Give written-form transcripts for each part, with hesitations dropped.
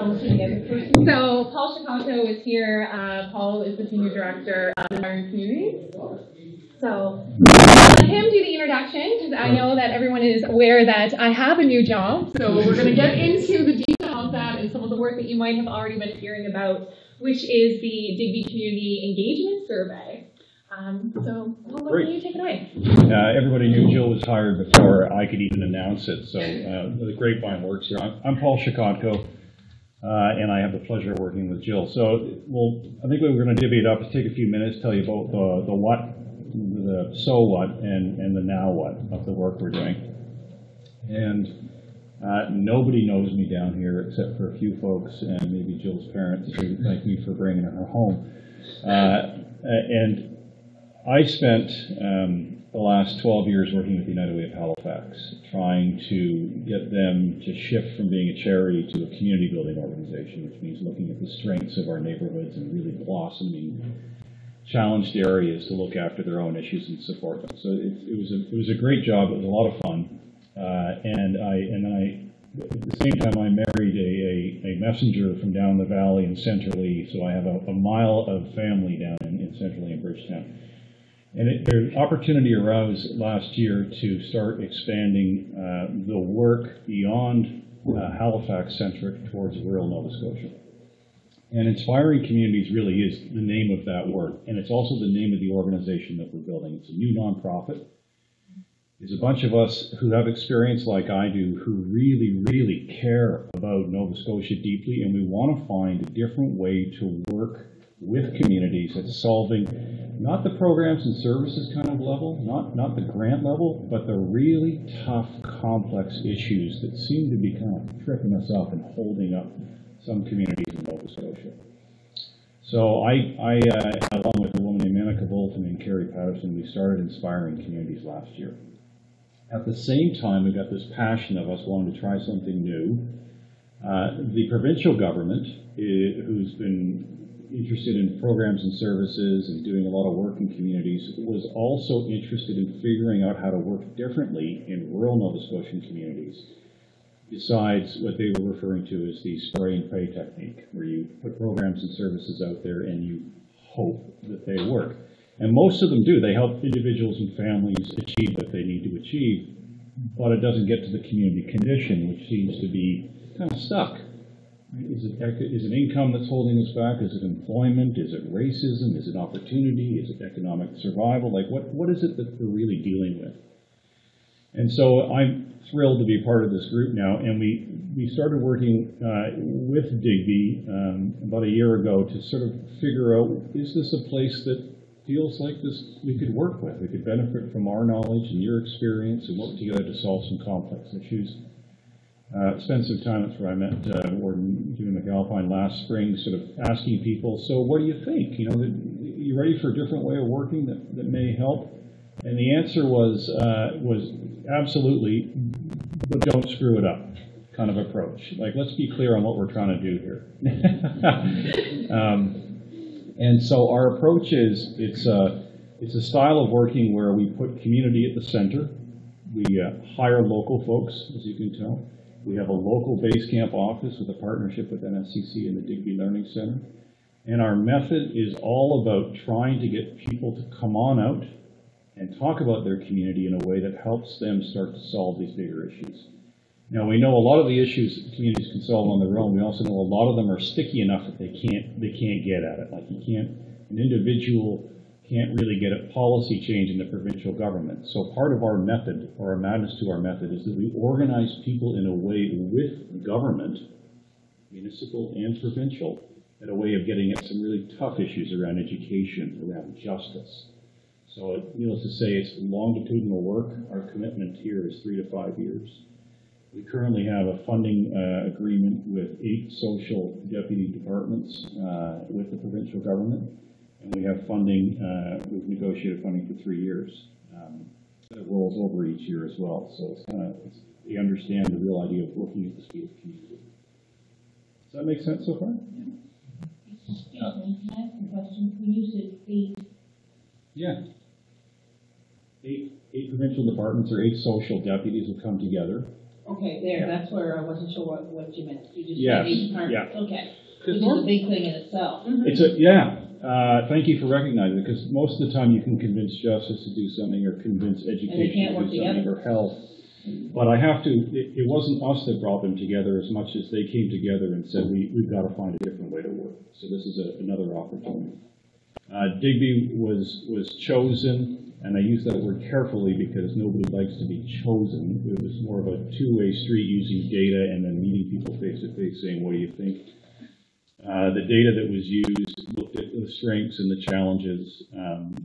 So Paul Chicato is here. Paul is the Senior Director of Inspiring Communities. So I'll let him do the introduction, because I know that everyone is aware that I have a new job. So we're going to get into the detail of that and some of the work that you might have already been hearing about, which is the Digby Community Engagement Survey. So Paul, why don't you take it away? Everybody knew Jill was hired before I could even announce it, so the grapevine works here. I'm Paul Chicato, and I have the pleasure of working with Jill. So, I think what we're going to divvy it up is take a few minutes, tell you about the what, the so what, and the now what of the work we're doing. And nobody knows me down here except for a few folks and maybe Jill's parents who thank me for bringing her home. And I spent the last 12 years working with United Way of Halifax, trying to get them to shift from being a charity to a community building organization, which means looking at the strengths of our neighborhoods and really blossoming challenged areas to look after their own issues and support them. So it was a great job. It was a lot of fun, and then at the same time I married a messenger from down the valley in Centrally, so I have a mile of family down in Centrally in Bridgetown. And there's opportunity arose last year to start expanding the work beyond Halifax-centric towards rural Nova Scotia. And Inspiring Communities really is the name of that work, and it's also the name of the organization that we're building. It's a new nonprofit. There's a bunch of us who have experience like I do who really, really care about Nova Scotia deeply, and we want to find a different way to work with communities at solving not the programs and services kind of level, not the grant level, but the really tough, complex issues that seem to be kind of tripping us up and holding up some communities in Nova Scotia. So I along with a woman named Annika Bolton and Carrie Patterson, we started Inspiring Communities last year. At the same time, we got this passion of us wanting to try something new. The provincial government, who's been interested in programs and services and doing a lot of work in communities, was also interested in figuring out how to work differently in rural Nova Scotian communities, besides what they were referring to as the spray and pray technique, where you put programs and services out there and you hope that they work. And most of them do. They help individuals and families achieve what they need to achieve, but it doesn't get to the community condition, which seems to be kind of stuck. Is it income that's holding us back? Is it employment? Is it racism? Is it opportunity? Is it economic survival? Like, what is it that we're really dealing with? And so I'm thrilled to be part of this group now, and we started working with Digby about a year ago to sort of figure out, is this a place that feels like this we could work with? We could benefit from our knowledge and your experience and work together to solve some complex issues. Spent some time, that's where I met Warden Jim McAlpine last spring, sort of asking people, so what do you think? You know, you ready for a different way of working that may help? And the answer was absolutely, but don't screw it up kind of approach. Like, let's be clear on what we're trying to do here. And so our approach is, it's a style of working where we put community at the center. We hire local folks, as you can tell. We have a local base camp office with a partnership with NSCC and the Digby Learning Center. And our method is all about trying to get people to come on out and talk about their community in a way that helps them start to solve these bigger issues. Now, we know a lot of the issues communities can solve on their own. We also know a lot of them are sticky enough that they can't get at it. Like, an individual can't really get a policy change in the provincial government. So part of our method, or our madness to our method, is that we organize people in a way with government, municipal and provincial, in a way of getting at some really tough issues around education, around justice. So needless to say, it's longitudinal work. Our commitment here is 3 to 5 years. We currently have a funding agreement with 8 social deputy departments with the provincial government. And we have funding, we've negotiated funding for 3 years. That rolls over each year as well. So it's kind of, we understand the real idea of working at the speed of community. Does that make sense so far? Yeah. Can I ask a question? When you said 8? Yeah. 8 provincial departments or 8 social deputies have come together. Okay, there, that's where I wasn't sure what you meant. You just Yes, said 8 departments. yeah. Okay. Which is a big thing in itself. It's a, thank you for recognizing it, because most of the time you can convince justice to do something or convince education can't to work do something together. or health. But I have to, it wasn't us that brought them together as much as they came together and said, we've got to find a different way to work. So this is another opportunity. Digby was chosen, and I use that word carefully because nobody likes to be chosen. It was more of a two-way street using data and then meeting people face to face saying, what do you think? The data that was used looked at the strengths and the challenges.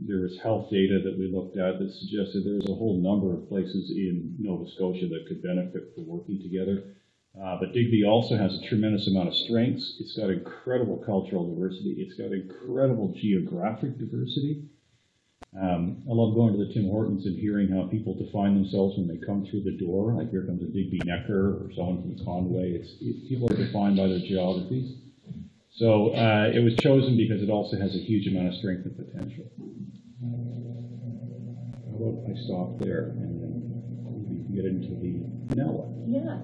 There was health data that we looked at that suggested there's a whole number of places in Nova Scotia that could benefit from working together. But Digby also has a tremendous amount of strengths. It's got incredible cultural diversity. It's got incredible geographic diversity. I love going to the Tim Hortons and hearing how people define themselves when they come through the door. Like here comes a Digby Necker or someone from Conway. People are defined by their geographies. So it was chosen because it also has a huge amount of strength and potential. How about I stop there and then we can get into the now what? Yeah.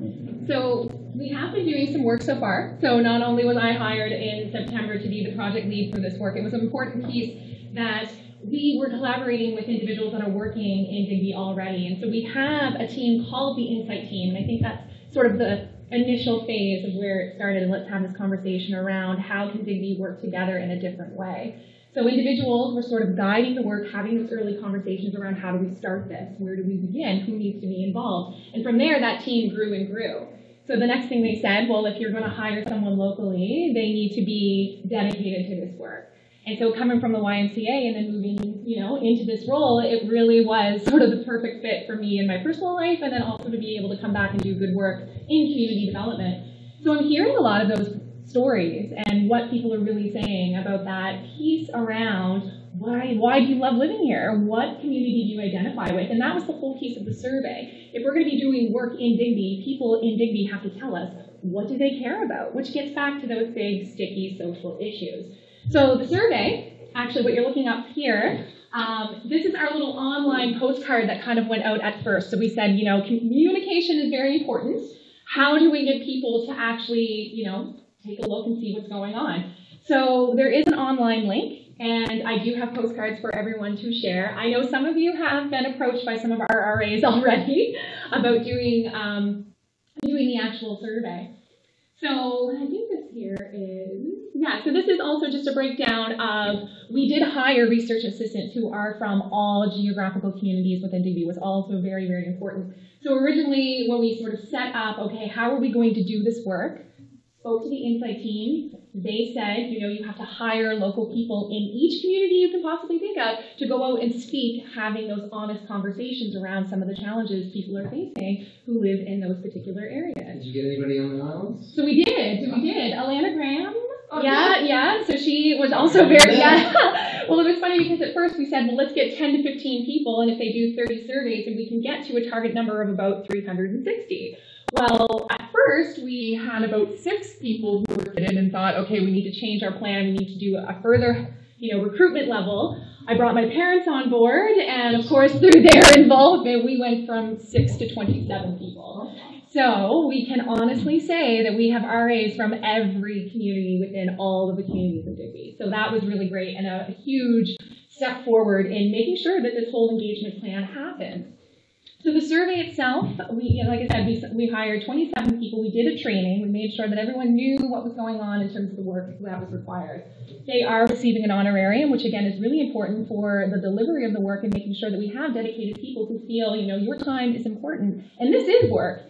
So we have been doing some work so far. So not only was I hired in September to be the project lead for this work, it was an important piece that we were collaborating with individuals that are working in Digby already. And so we have a team called the Insight Team. And I think that's sort of the initial phase of where it started, and let's have this conversation around how can Digby work together in a different way. So individuals were sort of guiding the work, having those early conversations around how do we start this, where do we begin, who needs to be involved, and from there that team grew and grew. So the next thing they said, well, if you're going to hire someone locally, they need to be dedicated to this work. And so coming from the YMCA and then moving, into this role, it really was sort of the perfect fit for me in my personal life, and then also to be able to come back and do good work in community development. So I'm hearing a lot of those stories and what people are really saying about that piece around why do you love living here? What community do you identify with? And that was the whole piece of the survey. If we're going to be doing work in Digby, people in Digby have to tell us, what do they care about? Which gets back to those big, sticky social issues. So the survey, actually what you're looking up here, this is our little online postcard that kind of went out at first. So we said, communication is very important. How do we get people to actually, take a look and see what's going on? So there is an online link, and I do have postcards for everyone to share. I know some of you have been approached by some of our RAs already about doing the actual survey. So I think this here is, so this is also just a breakdown of, we did hire research assistants who are from all geographical communities within Digby, was also very, very important. So originally, when we sort of set up, okay, how are we going to do this work, spoke to the Insight team. They said, you have to hire local people in each community you can possibly think of to go out and speak, having those honest conversations around some of the challenges people are facing who live in those particular areas. Did you get anybody on the islands? So we did. Alana Graham. Oh, yeah. So she was also very, Well, it was funny because at first we said, well, let's get 10 to 15 people, and if they do 30 surveys, and we can get to a target number of about 360. Well, at first, we had about 6 people who were in and thought, okay, we need to change our plan. We need to do a further, recruitment level. I brought my parents on board, and of course, through their involvement, we went from 6 to 27 people. So we can honestly say that we have RAs from every community within all of the communities of Digby. So that was really great and a huge step forward in making sure that this whole engagement plan happens. So the survey itself, like I said, we hired 27 people. We did a training. We made sure that everyone knew what was going on in terms of the work that was required. They are receiving an honorarium, which again is really important for the delivery of the work and making sure that we have dedicated people who feel, your time is important. And this is work.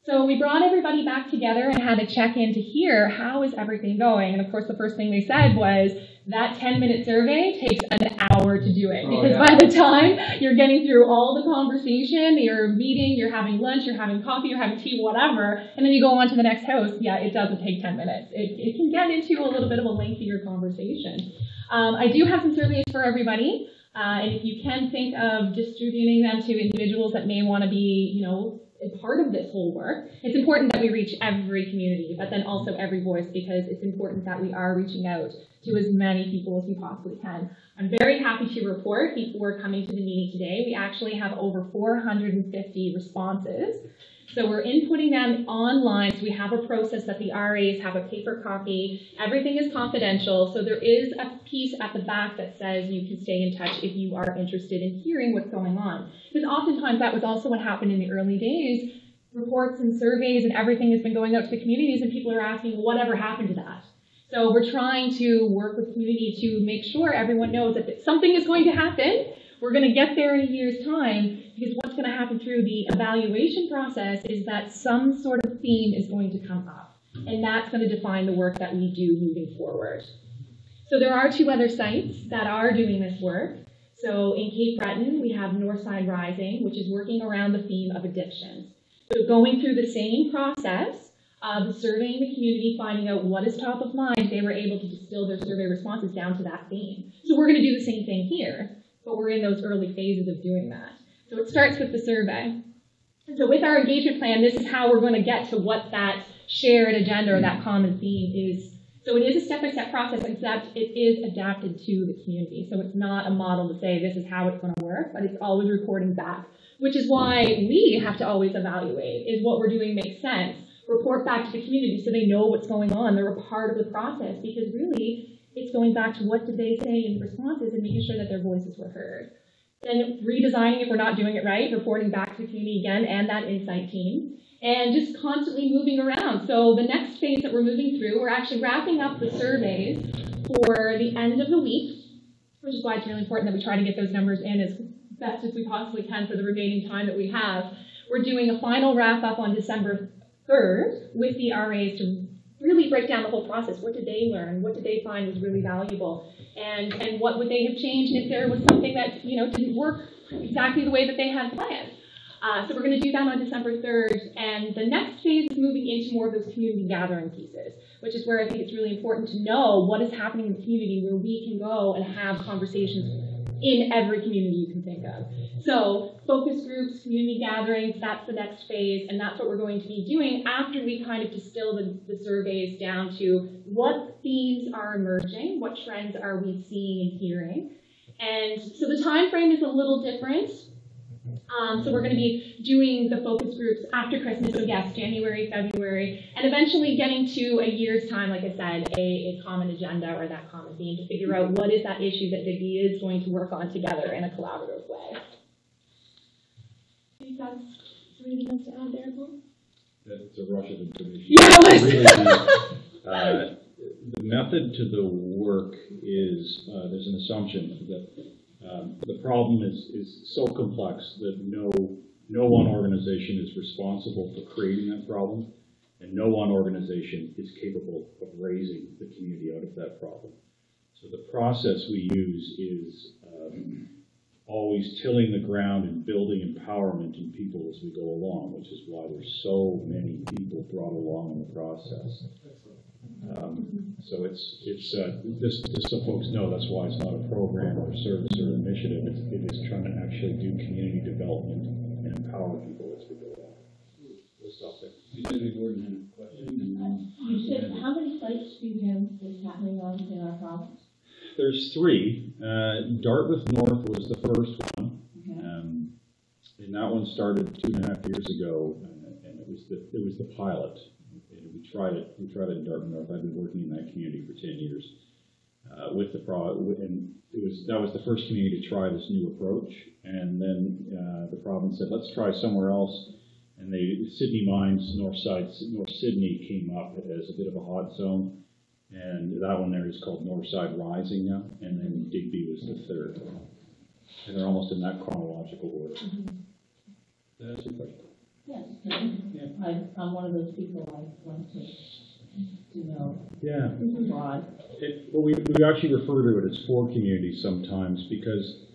So we brought everybody back together and had a check-in to hear how is everything going. And of course, the first thing they said was that 10-minute survey takes an hour to do it. Because by the time you're getting through all the conversation, you're meeting, you're having lunch, you're having coffee, you're having tea, whatever, and then you go on to the next house, it doesn't take 10 minutes. It can get into a little bit of a lengthier conversation. I do have some surveys for everybody. And if you can think of distributing them to individuals that may want to be, a part of this whole work, it's important that we reach every community, but then also every voice, because it's important that we are reaching out to as many people as we possibly can. I'm very happy to report, before coming to the meeting today, we actually have over 450 responses. So we're inputting them online. So we have a process that the RAs have a paper copy. Everything is confidential. So there is a piece at the back that says you can stay in touch if you are interested in hearing what's going on. Because oftentimes that was also what happened in the early days. Reports and surveys and everything has been going out to the communities, and people are asking, well, whatever happened to that? So we're trying to work with the community to make sure everyone knows that something is going to happen. We're going to get there in a year's time, because what's going to happen through the evaluation process is that some sort of theme is going to come up, and that's going to define the work that we do moving forward. So there are 2 other sites that are doing this work. So in Cape Breton, we have Northside Rising, which is working around the theme of addictions. So going through the same process of surveying the community, finding out what is top of mind, they were able to distill their survey responses down to that theme. So we're going to do the same thing here, but we're in those early phases of doing that. So it starts with the survey. And so with our engagement plan, this is how we're going to get to what that shared agenda or that common theme is. So it is a step-by-step process, except it is adapted to the community. So it's not a model to say this is how it's going to work, but it's always reporting back, which is why we have to always evaluate, is what we're doing makes sense. Report back to the community so they know what's going on. They're a part of the process, because really it's going back to what did they say in responses and making sure that their voices were heard. Then redesigning if we're not doing it right, reporting back to the community again and that insight team, and just constantly moving around. So the next phase that we're moving through, we're actually wrapping up the surveys for the end of the week, which is why it's really important that we try to get those numbers in as best as we possibly can for the remaining time that we have. We're doing a final wrap up on December 3rd with the RAs to really break down the whole process. What did they learn? What did they find was really valuable? And what would they have changed if there was something that didn't work exactly the way that they had planned? So we're going to do that on December 3rd. And the next phase is moving into more of those community gathering pieces, which is where I think it's really important to know what is happening in the community, where we can go and have conversations in every community you can think of. So focus groups, community gatherings, that's the next phase, and that's what we're going to be doing after we kind of distill the surveys down to what themes are emerging, what trends are we seeing and hearing. And so the time frame is a little different. So we're going to be doing the focus groups after Christmas, so yes, January, February, and eventually getting to a year's time, like I said, a common agenda or that common theme to figure out what is that issue that Digby is going to work on together in a collaborative way. Any thoughts? Is there anything else to add there, Paul? It's a rush of information. Yeah, really, the method to the work is, there's an assumption that the problem is so complex that no one organization is responsible for creating that problem, and no one organization is capable of raising the community out of that problem. So the process we use is always tilling the ground and building empowerment in people as we go along, which is why there's so many people brought along in the process. So it's just so folks know, that's why it's not a program or a service or an initiative. It is trying to actually do community development and empower people as we go along. We'll stop there. You said, how many sites do you have this happening on in our province? There's 3. Dartmouth North was the first one, Okay. and that one started 2.5 years ago, and it was the pilot. We tried it in Dartmouth North. I've been working in that community for 10 years with the and that was the first community to try this new approach. And then the province said, let's try somewhere else. And Sydney Mines, North Sydney came up as a bit of a hot zone. And that one there is called Northside Rising now. And then Digby was the 3rd. And they're almost in that chronological order. Mm-hmm. That's your question. Yes, I'm one of those people I want to know. Yeah. Broad. Well, we actually refer to it as 4 communities sometimes, because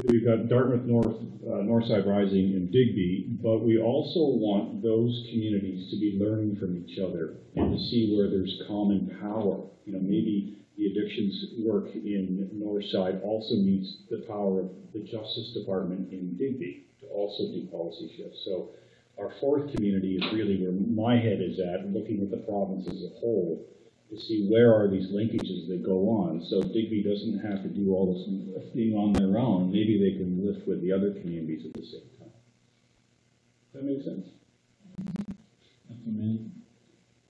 we've got Dartmouth North, Northside Rising, and Digby, but we also want those communities to be learning from each other and to see where there's common power. Maybe the addictions work in Northside also needs the power of the Justice Department in Digby to also do policy shifts. So our 4th community is really where my head is at, looking at the province as a whole to see where are these linkages that go on. So Digby doesn't have to do all this thing on their own. Maybe they can lift with the other communities at the same time. That makes sense?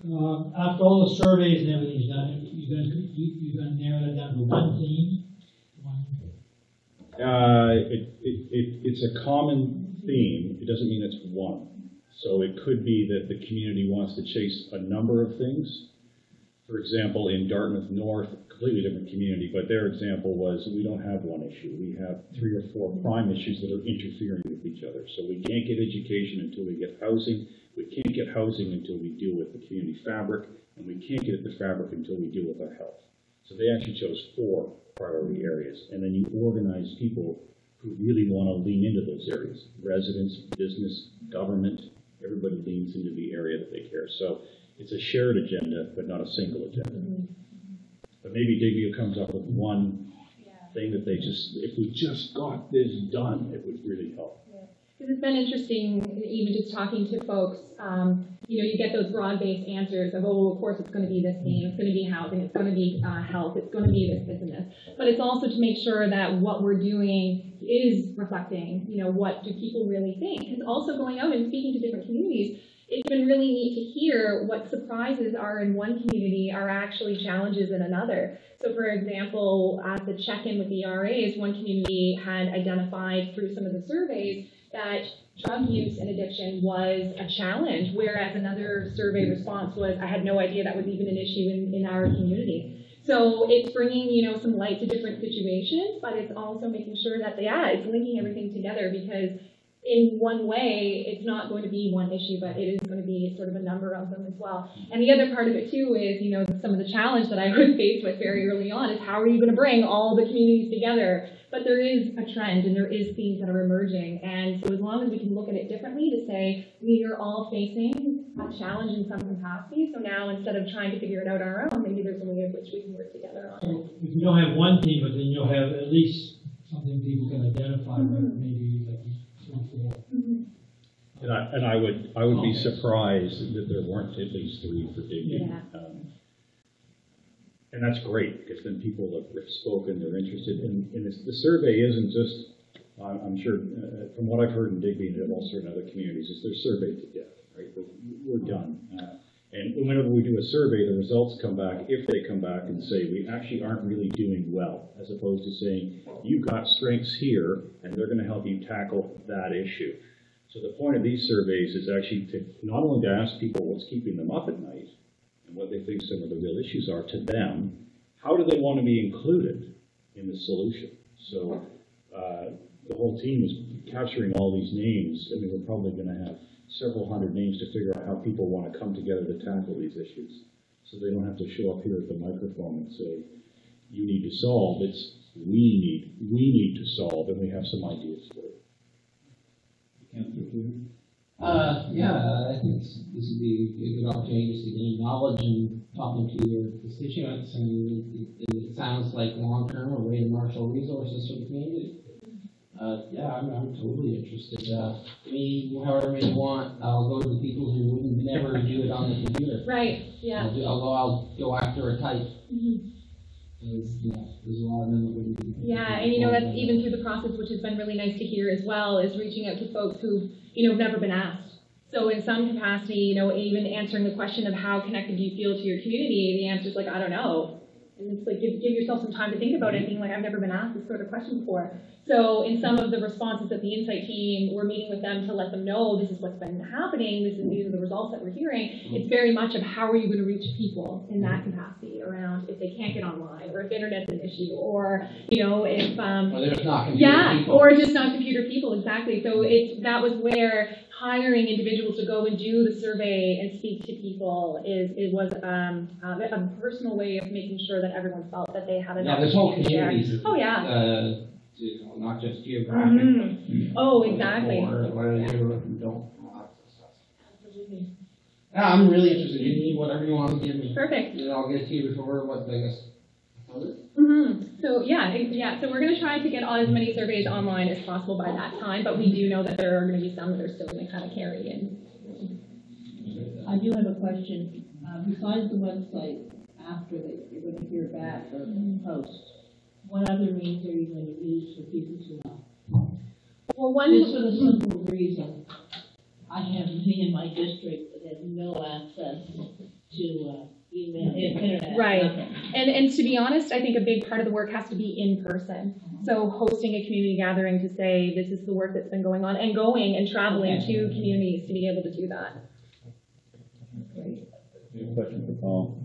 After all the surveys and everything's done, you're gonna narrow it down to one theme? It's a common theme. It doesn't mean it's one. So it could be that the community wants to chase a number of things. For example, in Dartmouth North, completely different community, but their example was we don't have one issue. We have 3 or 4 prime issues that are interfering with each other. So we can't get education until we get housing. We can't get housing until we deal with the community fabric, and we can't get at the fabric until we deal with our health. So they actually chose 4 priority areas, and then you organize people who really want to lean into those areas. Residents, business, government, everybody leans into the area that they care. So it's a shared agenda, but not a single agenda. But maybe Digby comes up with one thing that they just, if we just got this done, it would really help. Because it's been interesting, even just talking to folks, you get those broad-based answers of, oh, of course it's going to be this theme, it's going to be housing, it's going to be health, it's going to be this, this, and this. But it's also to make sure that what we're doing is reflecting, what do people really think. Because also going out and speaking to different communities, it's been really neat to hear what surprises are in one community are actually challenges in another. So for example, at the check-in with the RAs, one community had identified through some of the surveys that drug use and addiction was a challenge, whereas another survey response was, I had no idea that was even an issue in our community. So it's bringing, some light to different situations, but it's also making sure that, it's linking everything together, because in one way, it's not going to be one issue, but it is going to be sort of a number of them as well. And the other part of it too is, some of the challenge that I was faced with very early on is how are you going to bring all the communities together? But there is a trend and there is themes that are emerging. And so as long as we can look at it differently to say we are all facing a challenge in some capacity. So now instead of trying to figure it out on our own, maybe there's a way in which we can work together on it. So if you don't have one theme, but then you'll have at least something people can identify with, maybe like 3 or 4. And I would be surprised that there weren't at least 3 for Digby. And that's great, because then people have spoken, they're interested. And the survey isn't just, I'm sure, from what I've heard in Digby and also in other communities, is they're surveyed to death, right? We're done. And whenever we do a survey, the results come back, if they come back and say, we actually aren't really doing well, as opposed to saying, you've got strengths here, and they're going to help you tackle that issue. So the point of these surveys is actually to not only to ask people what's keeping them up at night, and what they think some of the real issues are to them, how do they want to be included in the solution? So the whole team is capturing all these names. I mean, we're probably going to have several hundred names to figure out how people want to come together to tackle these issues. So they don't have to show up here at the microphone and say, you need to solve. It's we need to solve, and we have some ideas for it. I think this would be a good opportunity just to gain knowledge and talking to your constituents, and it sounds like long-term a way to marshal resources for the community. I'm totally interested. However you want, I'll go to the people who wouldn't never do it on the computer. Right, yeah. I'll go after a type. There's a lot of them that wouldn't do it. Yeah, and that's even through the process, which has been really nice to hear as well, is reaching out to folks who, have never been asked. So in some capacity, even answering the question of how connected do you feel to your community, the answer is like, I don't know. And it's like, give yourself some time to think about it, being like, I've never been asked this sort of question before. So in some of the responses of the Insight team, we're meeting with them to let them know this is what's been happening, these are the results that we're hearing. It's very much of how are you going to reach people in that capacity around if they can't get online, or if internet's an issue, or, if... or there's not computer people. Or just not computer people, exactly. So that was where hiring individuals to go and do the survey and speak to people was a personal way of making sure that everyone felt that they had an opportunity to share. Oh, yeah. Not just geographic. Oh, exactly. Or you don't. Absolutely. Yeah, I'm really interested. Give me whatever you want to give me. Perfect. And I'll get it to you before So so we're going to try to get as many surveys online as possible by that time, but we do know that there are going to be some that are still going to kind of carry in. I do have a question. Besides the website, after that you're going to hear back or post, what other means are you going to use for people to know? Well, one just for the simple reason, I have many in my district that have no access to email, internet. Right. nothing. And to be honest, I think a big part of the work has to be in person. So hosting a community gathering to say, this is the work that's been going on, and going and traveling to communities to be able to do that. Question for Paul.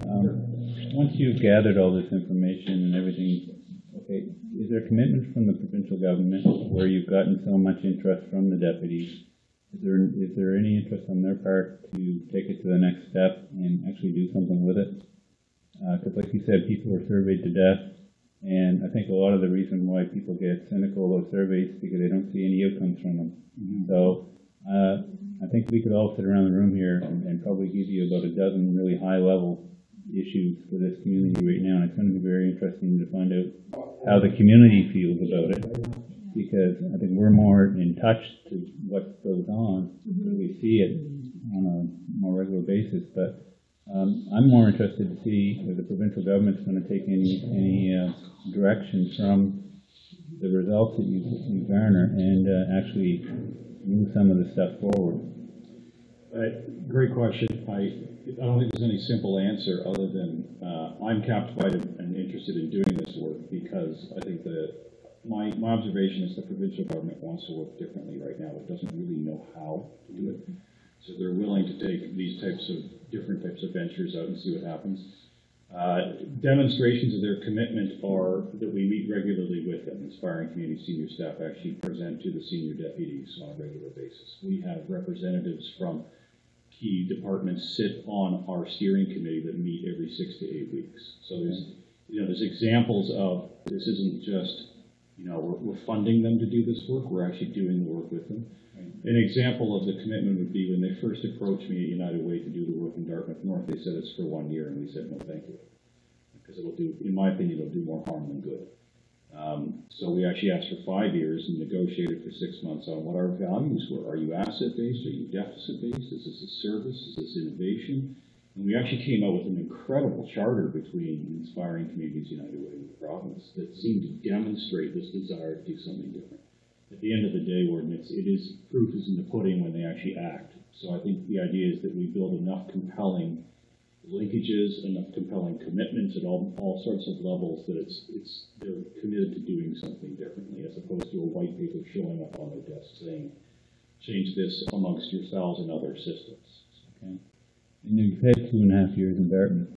Once you've gathered all this information and everything, okay, is there a commitment from the provincial government where you've gotten so much interest from the deputies? Is there any interest on their part to take it to the next step and actually do something with it? Because like you said, people were surveyed to death, and I think a lot of the reason why people get cynical about surveys is because they don't see any outcomes from them. So I think we could all sit around the room here and probably give you about a dozen really high-level issues for this community right now, and it's going to be very interesting to find out how the community feels about it, because I think we're more in touch to what goes on, so we see it on a more regular basis, but I'm more interested to see if the provincial government's going to take any direction from the results that you garner and actually move some of the stuff forward. Great question. I don't think there's any simple answer other than I'm captivated and interested in doing this work because I think that my observation is the provincial government wants to work differently right now. It doesn't really know how to do it. So they're willing to take these different types of ventures out and see what happens. Demonstrations of their commitment are that we meet regularly with them. Inspiring Community senior staff actually present to the senior deputies on a regular basis. We have representatives from key departments sit on our steering committee that meet every 6 to 8 weeks. So there's examples of this isn't just, we're funding them to do this work, we're actually doing the work with them. An example of the commitment would be when they first approached me at United Way to do the work in Dartmouth North, they said it's for 1 year, and we said no thank you. Because in my opinion, it'll do more harm than good. So we actually asked for 5 years and negotiated for 6 months on what our values were. Are you asset-based? Are you deficit-based? Is this a service? Is this innovation? And we actually came out with an incredible charter between Inspiring Communities United Way and the province that seemed to demonstrate this desire to do something different. At the end of the day, proof is in the pudding when they actually act. So I think the idea is that we build enough compelling linkages, enough compelling commitments at all sorts of levels that they're committed to doing something differently, as opposed to a white paper showing up on their desk saying, change this amongst yourselves and other systems. Okay. And you've had 2.5 years in Dartmouth.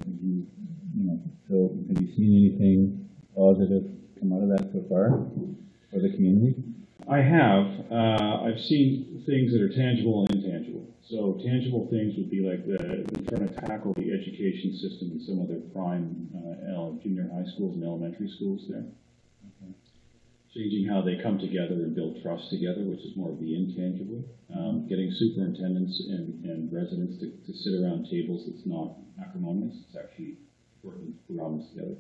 So have you seen anything positive come out of that so far for the community? I have. I've seen things that are tangible and intangible. So tangible things would be like they're trying to tackle the education system in some of their prime junior high schools and elementary schools there. Okay. Changing how they come together and build trust together, which is more of the intangible. Getting superintendents and residents to sit around tables that's not acrimonious. It's actually working problems together.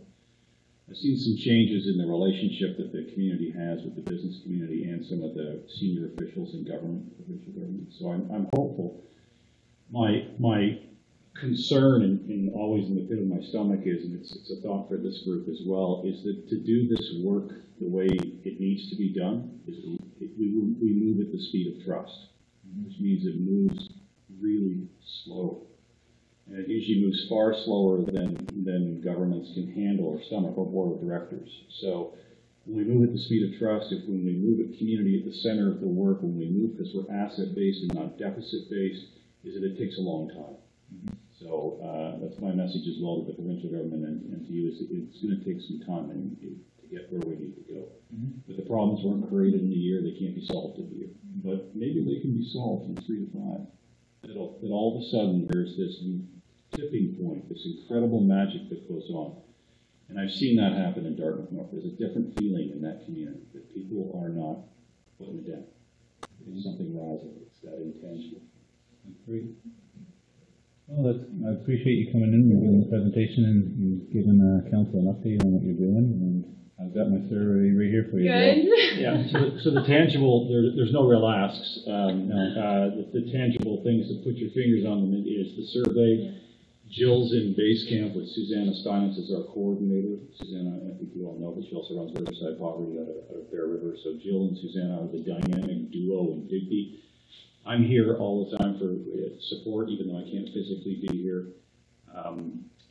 I've seen some changes in the relationship that the community has with the business community and some of the senior officials in government, provincial government. So I'm hopeful. My concern, and always in the pit of my stomach is, and it's a thought for this group as well, is that to do this work the way it needs to be done, is we move at the speed of trust, which means it moves really slow. And it usually moves far slower than governments can handle or stomach or board of directors. So when we move at the speed of trust, when we move at community at the center of the work, when we move because we're asset-based and not deficit-based, is that it takes a long time. So that's my message as well to the provincial government and to you, is that it's going to take some time to get where we need to go. But the problems weren't created in a year, they can't be solved in a year. But maybe they can be solved in 3 to 5. That all of a sudden there's this tipping point, this incredible magic that goes on. And I've seen that happen in Dartmouth North. There's a different feeling in that community that people are not putting it down. It's something rising. It's that intangible. That's great. Well, I appreciate you coming in and doing the presentation and giving council an update on what you're doing. And I've got my survey right here for you. Good. Yeah, so the tangible, there's no real asks. The tangible things that put your fingers on them is the survey. Jill's in base camp with Susanna Steinitz as our coordinator. Susanna, I think you all know, but she also runs Riverside Poverty out of Bear River. So Jill and Susanna are the dynamic duo in Digby. I'm here all the time for support, even though I can't physically be here.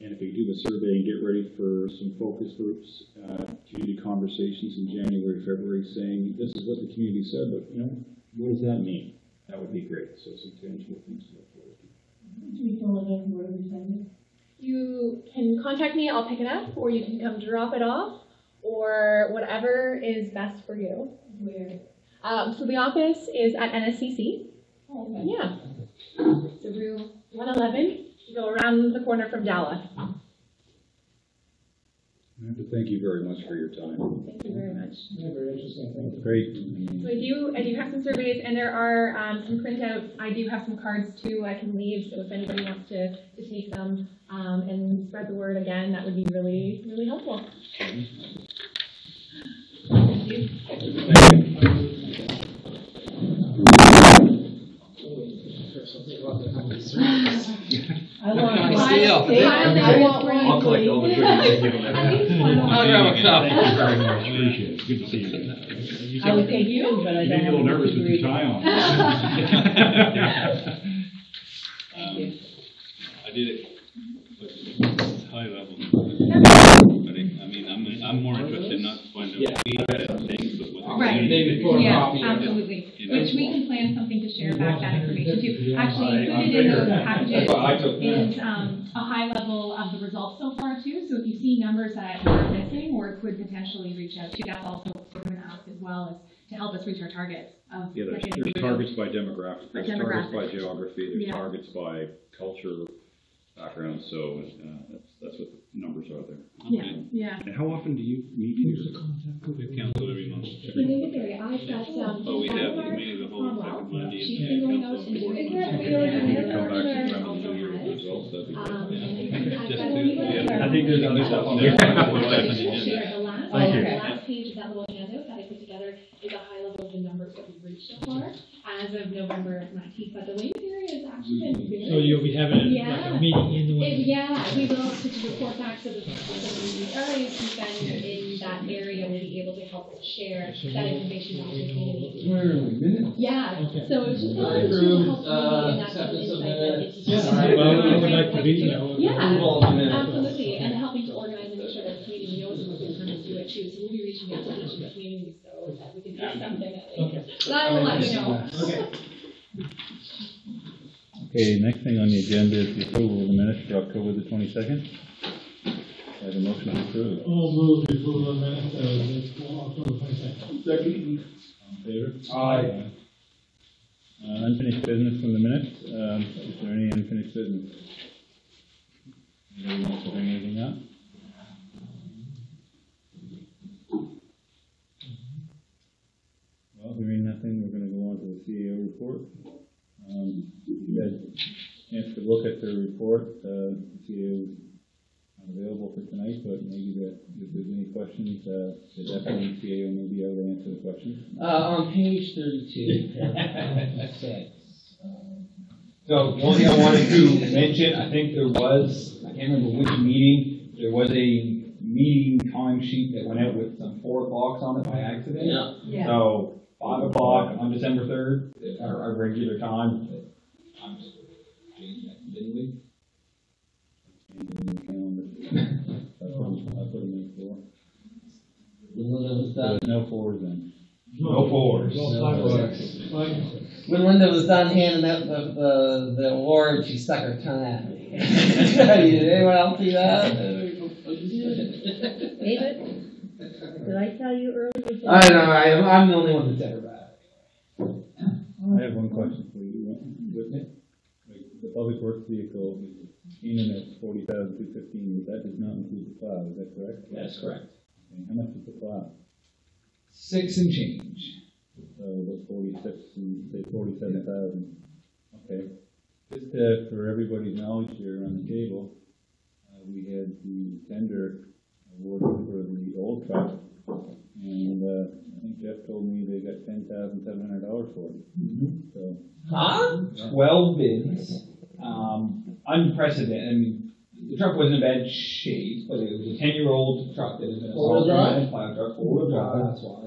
And if we do the survey and get ready for some focus groups, community conversations in January, February, saying this is what the community said, but what does that mean? That would be great. So some tangible things to look forward to. You can contact me, I'll pick it up, or you can come drop it off, or whatever is best for you. Where? So the office is at NSCC. Oh, okay. Yeah. So room 111, you go around the corner from Dallas. I have to thank you very much for your time. Thank you very much. Yeah, very interesting. Thank you. Great. So I do have some surveys, and there are some printouts. I do have some cards too I can leave, so if anybody wants to take them and spread the word again, that would be really, really helpful. Thank you. I want one. I'll collect all the goodies and give them I'll grab a cup. Thank you very much. Appreciate it. Good to see you. I would take you, but I You don't made me a little nervous with your tie on. Thank you. I did it, but it's high level. But I'm more interested not to find out things, but what Right. Maybe for a Yeah, copy. absolutely. Which we can plan something to share back that information too. Actually, included in those packages is a high level of the results so far too. So if you see numbers that are missing or could potentially reach out to, that's also what we're going to ask as well, as to help us reach our targets. Yeah, there's targets by demographic, By there's targets by demographic. geography, there's Yeah. targets by culture, background, so that's what the numbers are there. Yeah, yeah. And how often do you meet here? The council every month. In the area, I've got Oh, we have maybe the whole second Monday. She's been going out and doing it. Come back to grab the New Year's results, that'd be great. I think there's other stuff on there. Thank you. Thank The you. last page of that little handout that I put together is a high level of the numbers that we've reached so far as of November 19th. But the waiting period has actually been very. So you'll be having like Yeah. a meeting in the winter? Yeah, we will to report back so that the areas who've been in that area will be able to help share that information back to the community. Where are we, minutes? Yeah, Okay. so it's just Approved, really to help community and that's some acceptance of insight that minutes. it's Yeah, just. well, I would like to be, Yeah, Approval of the minutes. absolutely, and helping to organize and make sure that the community knows when we're going to do it too. So we'll be reaching out to each of the communities so that we can do something. So I will let you know. Okay. Okay, next thing on the agenda is the approval of the minutes for October the 22nd. I have a motion to approve. All move to approve the minutes of October 22nd. Second. All in favor? Aye. Unfinished business from the minutes. Is there any unfinished business? Anybody wants to bring anything up? Well, hearing nothing, we're going to go on to the CEO report. You guys chance to look at the report. The CEO is not available for tonight, but maybe if there's any questions, the deputy CEO may be able to answer the questions. On page 32, paragraph 6. So the only thing I wanted to mention, I think there was, I can't remember which meeting, there was a meeting time sheet that went out with some 4 o'clocks on it by accident. Yeah. So 5 o'clock on December 3rd, our regular time. I'm just changing that, didn't we? I put them in 4. When Linda was done, No 4s then. No 4s. when Linda was done handing out the award, she stuck her tongue at me. Did anyone else see that? David, did I tell you earlier? I know, I'm the only one that's ever bad. I have one question for you. Like, the public works vehicle is in at $40,215, but that does not include the plow, is that correct? That's correct. And how much is the plow? 6 and change. So about 46 and say 47,000. Okay. Just for everybody's knowledge here on the table, we had the tender awarded for the old truck, and I think Jeff told me they got $10,700 for it. Mm-hmm. So. Huh? 12 bids. Unprecedented. I mean, the truck wasn't in bad shape, but it was a 10-year-old truck that had been Four-wheel drive? plow truck, 4-wheel drive. That's why.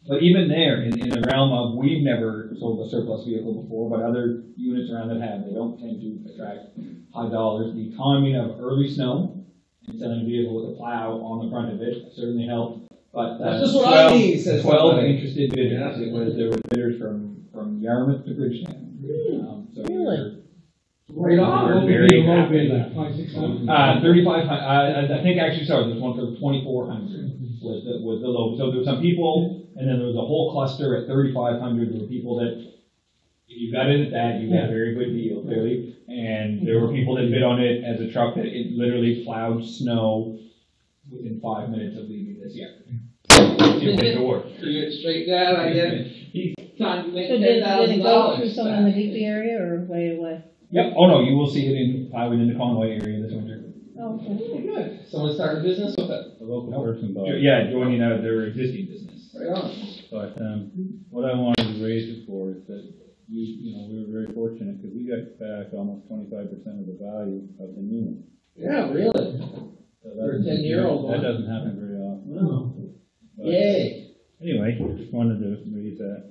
But even there, in the realm of, we've never sold a surplus vehicle before, but other units around that have, they don't tend to attract high dollars. The timing of early snow and selling a vehicle with a plow on the front of it certainly helped. But That's just what I need, says 12 somebody. interested bidders. There were bidders from Yarmouth to Bridgetown. So Really? Right on. we're What would very be a low happy bid, with like that. 5,000, 6,000? 3,500. I think actually, sorry, there's one for 2,400 was the low. So there were some people, and then there was a whole cluster at 3,500. There were people that, if you got it at that, you got a very good deal, clearly. And there were people that bid on it as a truck that it literally plowed snow within 5 minutes of leaving this yesterday. It did the work. You get straight down, I get, he's trying to make So did it go through $10,000. some in the Digby area or way away? Yep. Oh no, you will see it in plowing in the Conway area this winter. Oh, okay. Oh, good. Someone started a business with it. A local person bought it. Yeah, joining their existing business. Right on. But, what I wanted to raise it for is that we were very fortunate because we got back almost 25% of the value of the new one. Yeah, really? So For a 10-year-old that one. doesn't happen very often. No. But Yay. Anyway, just wanted to raise that.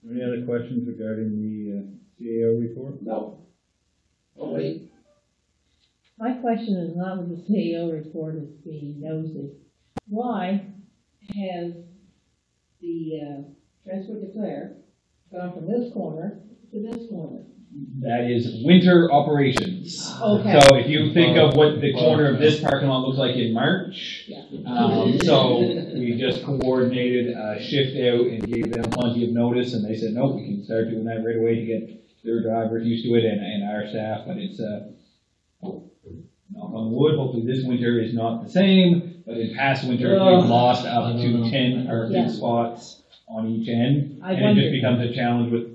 Any other questions regarding the CAO report? No. Oh, wait. My question is not with the CEO report, it's being nosy. Why has the transfer declare gone from this corner to this corner? That is winter operations. Okay. So if you think of what the corner of this parking lot looks like in March, so we just coordinated a shift out and gave them plenty of notice, and they said, nope, we can start doing that right away to get their drivers used to it and our staff, but it's, knock on wood, hopefully this winter is not the same, but in past winter, we've lost up to 10 parking spots on each end, I and it wondered. just becomes a challenge with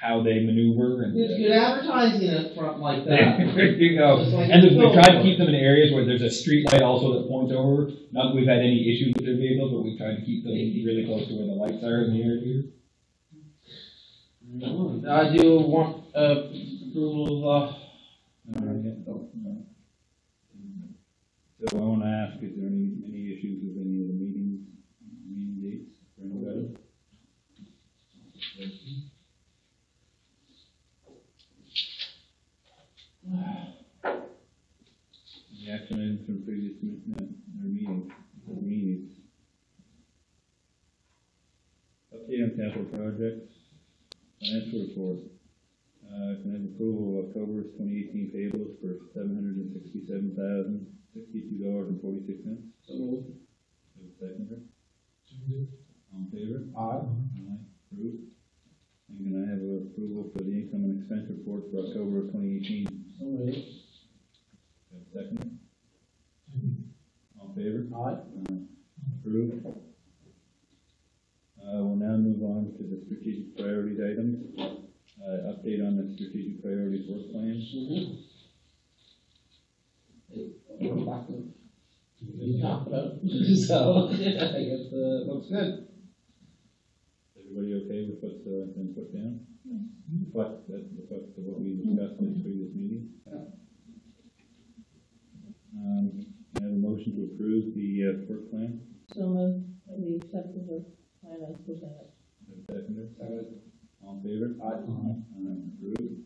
how they maneuver and. It's good advertising it from like that. There you go. Just like And it's we built. tried to keep them in areas where there's a street light also that points over. Not that we've had any issues with their vehicles, but we've tried to keep them really close to where the lights are in the area. I do want approval of, So I want to ask, is there any issues with any of the meeting dates for anybody? The action items from previous meetings. Update on capital projects, financial report. Can I have approval of October's 2018 payables for $767,062.46? so moved. Seconder? All in favor? Aye. Approved. And can I have approval for the income and expense report for October of 2018? So moved. Seconder? All in favor? Aye. Approved. We'll now move on to the strategic priorities items. Update on the strategic priorities work plan. Back to we talked about. So, I guess, looks good. Everybody okay with what's been put down? What we discussed in the previous meeting? Can I have a motion to approve the work plan? So moved, that we accept the plan as presented. Seconder? All in favor? Aye. Approved.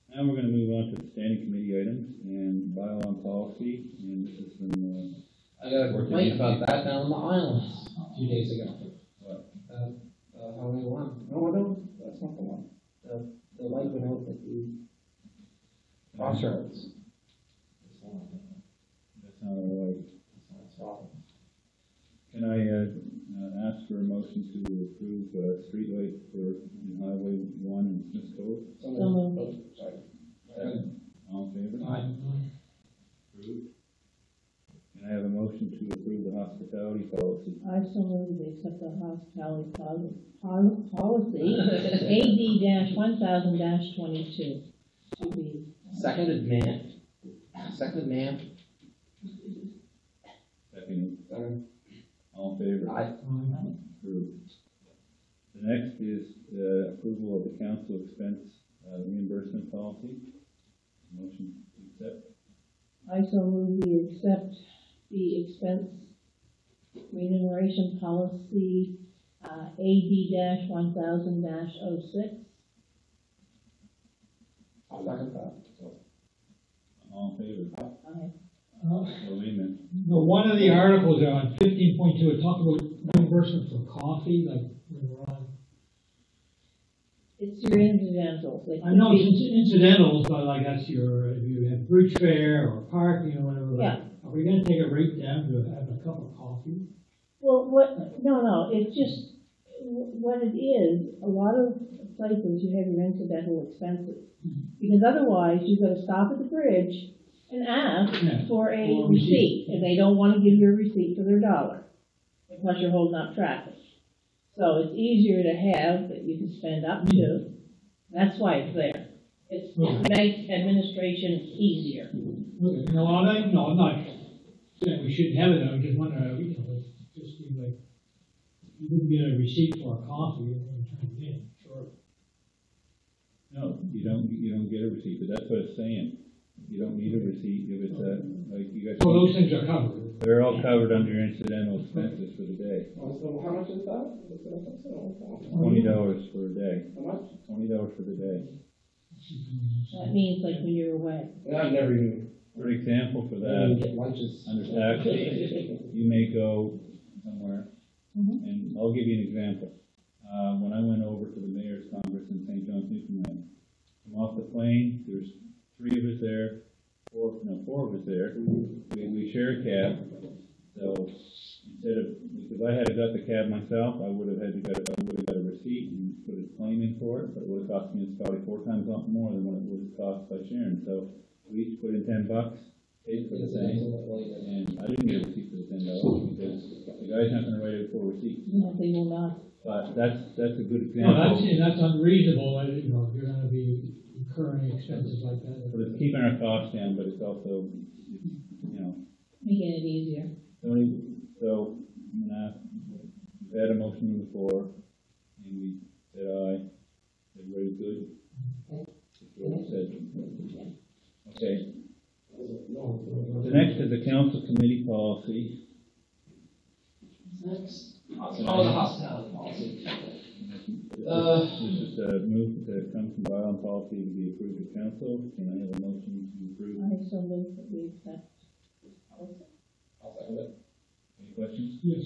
Now we're going to move on to the standing committee items and bylaw and policy, and this is from, I got a complaint about that down on the islands a few days ago. What? Highway 1. No, that's not the one. The light went out at the crossroads. That's not all right. Can I ask for a motion to approve streetlight for Highway 1 and Smith Cove? So moved. Oh, sorry. All in favor? Aye. Approved. Can I have a motion to approve the hospitality policy? I so moved, we accept the hospitality policy, AD-1000-22. To be Seconded, man. Second. All in favor? Aye. Approved. The next is approval of the council expense reimbursement policy. Motion to accept. I so move we accept the expense remuneration policy, AD-1000-06. I'll second that. All in favor? Aye. Oh, wait a minute. No, one of the articles on 15.2, it talked about reimbursement for coffee, like when we're on. It's your incidentals. They I know could it's be- incidentals, but like that's your, if you have bridge fare or parking or whatever. Yeah. Are we gonna take it right down to have a cup of coffee? Well, no, it's just, what it is, a lot of places you have your incidental expenses. Because otherwise, you've got to stop at the bridge and ask for a Or a receipt, and they don't want to give you a receipt for their $1. Plus you're holding up traffic. So it's easier to have that you can spend up to. That's why it's there. It makes administration easier. Okay, no, I'm not saying we shouldn't have it, I'm just wondering, you know, it just seems like you wouldn't get a receipt for a coffee and then turn it in, sure. No, you don't get a receipt, but that's what it's saying. You don't need a receipt if it's like you guys. So those things are covered. They're all covered under your incidental expenses for the day. So how much is that? $20 for a day. How much? $20 for the day. That means like when you're away. I've never even. For example, for We that, get lunches. under taxes, you may go somewhere, and I'll give you an example. When I went over to the Mayor's Congress in St. John's, Newfoundland, I'm off the plane, there's 3 of us there, 4 of us there. We share a cab, so instead of, if I had got the cab myself, I would have got a receipt and put a claim in for it, but it would have cost me probably 4 times more than what it would have cost by sharing. So we each put in $10, paid for the same, and I didn't get a receipt for the $10 because the guy's not going to write it for a receipt. No, they will not. But that's a good No, example. that's unreasonable, you know, if you're gonna be incurring expenses like that. But it's keeping our costs down, but it's also, you know. Making it easier. So I'm gonna ask, we've had a motion on the floor, and we said aye. Everybody good? Okay. The next is the council committee policy. Next. Oh, the hospitality policy. This is a move that comes from bylaw policy to be approved at council. Can I have a motion to approve? I so move that we accept. I'll second it. Any questions? Yes.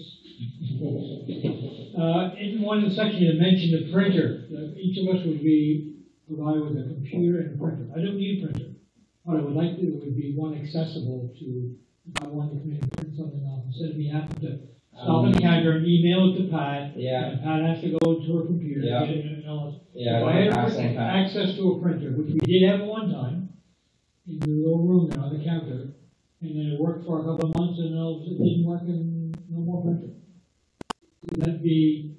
In one section, you mentioned the printer. Each of us would be provided with a computer and a printer. I don't need a printer. What I would like to would be one accessible to, if I wanted to come in and print something off, instead of me having to stop in the counter and email it to Pat. Yeah. And Pat has to go to her computer. Yeah. Get it and all this. Yeah, If I had access to a printer, which we did have at one time, in the little room there on the counter, and then it worked for a couple of months, and then it didn't work, and no more printer. Would that be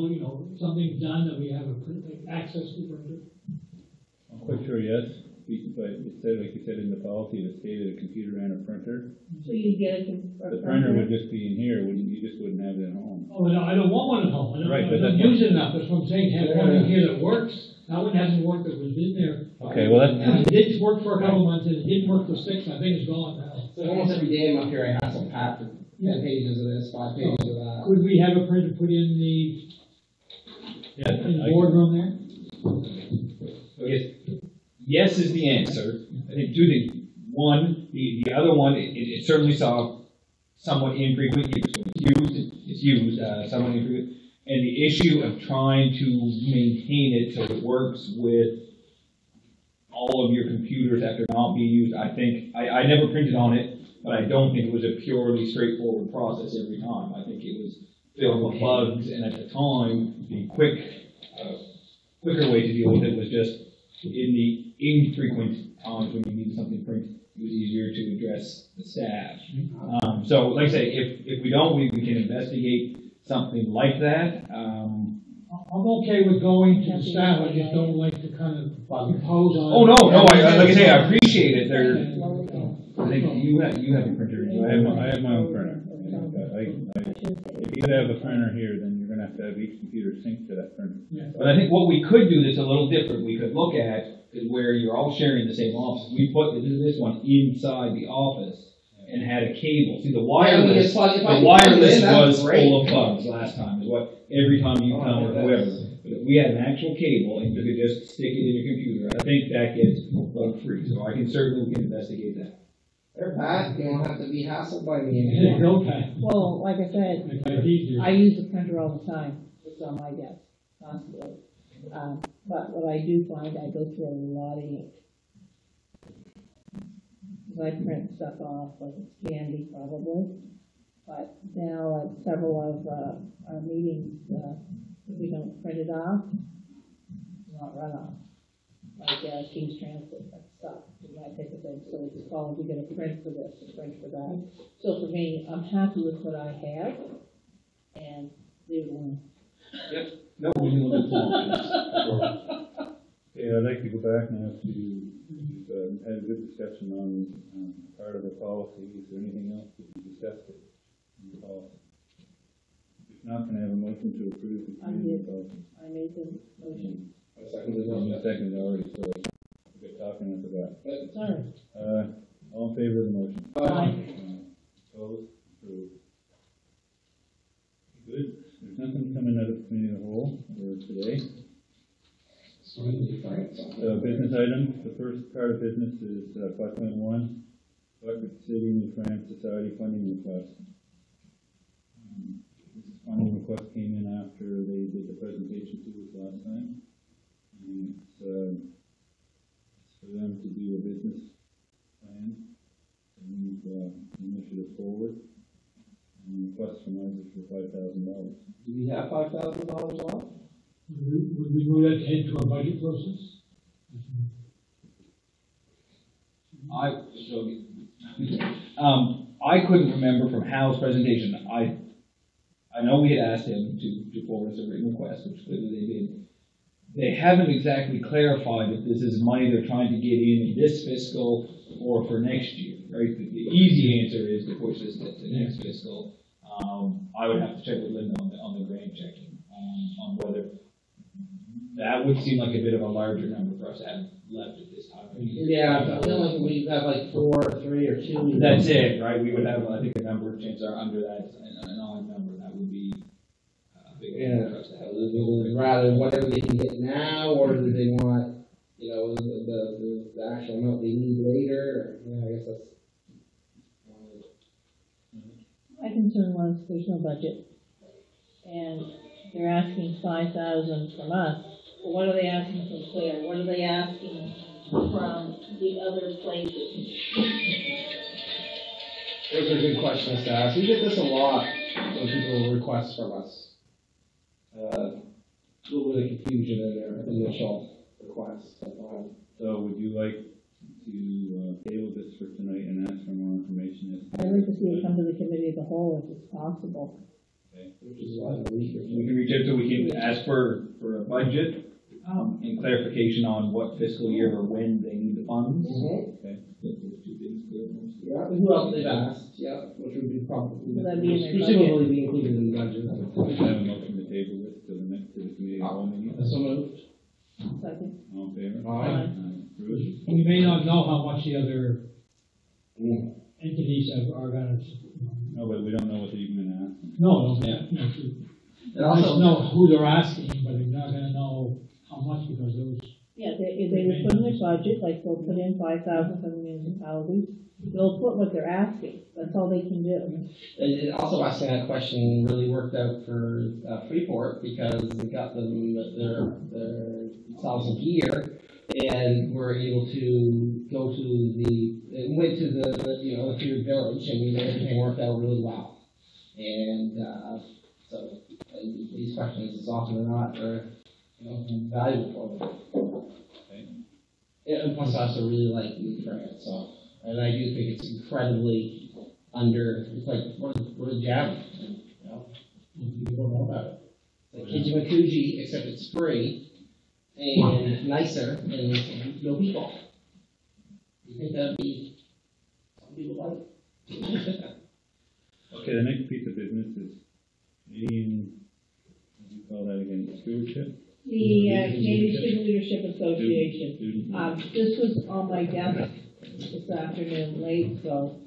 you know, something done that we have access to printer? I'm quite sure yes, but it said, like you said in the policy, it stated a computer and a printer. So you get a The printer would just be in here, you just wouldn't have it at home. Oh, no, I don't want one at home. I Right, but don't that's use it enough. That's what I'm saying. Have one in here that works. That one hasn't worked. That was in there. Okay, well, It did work for a couple of months, and it didn't work for 6. And I think it's gone now. So almost every day I'm up here, I ask some Pat for 10 pages of this, 5 pages of that. Could we have a printer put in the yeah, boardroom there? So yes is the answer. I think 2 things. One, the other one, it certainly saw somewhat infrequent use. So it's used, somewhat infrequent. And the issue of trying to maintain it so it works with all of your computers after not being used, I think, I never printed on it, but I don't think it was a purely straightforward process every time. I think it was filled with bugs, and at the time, the quicker way to deal with it was just in the infrequent times when you needed something printed, it was easier to address the staff. So, like I say, if we don't, we can investigate something like that. I'm okay with going to the staff. I just don't like to kind of impose on. Oh no, like I say, I appreciate it. I think you have a printer. I have my own printer. If you have a printer here, then you're gonna have to have each computer sync to that printer. Yeah. But I think what we could do that's a little different, we could look at is where you're all sharing the same office. We put this one inside the office, and had a cable. See, the I mean, wireless, it's like, if I the can plug it wireless in, that's was great. full of bugs last time, is what, every time you come or whoever. But if we had an actual cable and you could just stick it in your computer, I think that gets bug free, so I can certainly, we can investigate that. They're bad, you don't have to be hassled by me Hey, anymore. no time. Well, like I said, Make life easier. I use the printer all the time, it's on my desk, constantly. But what I do find, I go through a lot of ink. I print stuff off, like it's candy probably, but now at several of, our meetings, if we don't print it off, it's not run off. Like, King's Transit, that stuff, and that type of thing, so it's called, we get a print for this, a print for that. So for me, I'm happy with what I have, and leave it alone. No, we can look at Yeah, I'd like to go back now to, we've had a good discussion on part of the policy. Is there anything else that we discussed in the policy? If not, can I have a motion to approve the community policy? I made the motion. I seconded You seconded already, so I've been talking, I forgot. Sorry. All in favor of the motion? Opposed? Approved. Good. There's nothing coming out of committee of the whole for today. So business items, the first part of business is 5.1, Bucket City New France Society funding request. This funding request came in after they did the presentation to us last time. And it's for them to do a business plan to move the initiative forward. And the request from us is for $5,000. Do we have $5,000 left? Would we move that into our budget process? I couldn't remember from Hal's presentation, I know we had asked him to forward us a written request, which clearly they did. They haven't exactly clarified if this is money they're trying to get in this fiscal or for next year, right? The easy answer is to push this to next fiscal. I would have to check with Linda on the grant checking, on whether that would seem like a bit of a larger number for us to have left at this time. Yeah, I feel like we have like 4 or 3 or 2. That's it, right? We would have, I think, a number of changes are under that, an odd number, that would be a big number for us to have. Rather whatever they can get now, or do they want, the actual amount they need later? I guess that's. My concern was there's no budget, and they're asking 5,000 from us. Well, what are they asking from Claire? What are they asking from the other places? Those are good questions to ask. We get this a lot when people request from us. A little bit of confusion in their initial requests. So would you like to table this for tonight and ask for more information? I'd like to see it come to the committee of the whole if it's possible. Which is why we can reach out so we can ask for a budget, and clarification on what fiscal year or when they need the funds. Okay. Those two things clear. Yeah, who else they've asked, yeah, which would be probably, Will that be in their presumably be included in the budget. I have a motion to table this to the committee of the whole meeting. So moved. Second. All in favor? Aye. Approved. We may not know how much the other entities are gonna. No, but we don't know what they're even gonna ask. No, Yeah. And I just also, know who they're asking, but we're not gonna know how much because those. Yeah, if they would put in their budget, like they'll put in 5,000 from the municipalities, they'll put what they're asking. That's all they can do. it also asking that question really worked out for Freeport because they got them their themselves a gear and were able to go to went to the Fury Village and everything worked out really well. And so these questions, as often as not, are valuable for them. Okay. Yeah, and plus I also really like New France, so, and I do think it's incredibly it's like, what a gem, people don't know about it. It's like Kijimakuji, except it's free, and nicer, and no people. You think that'd be, some people like? Okay, the next piece of business is Canadian, what do you call that again, stewardship? The Canadian Student Leadership Association. Student. This was on my desk this afternoon late, so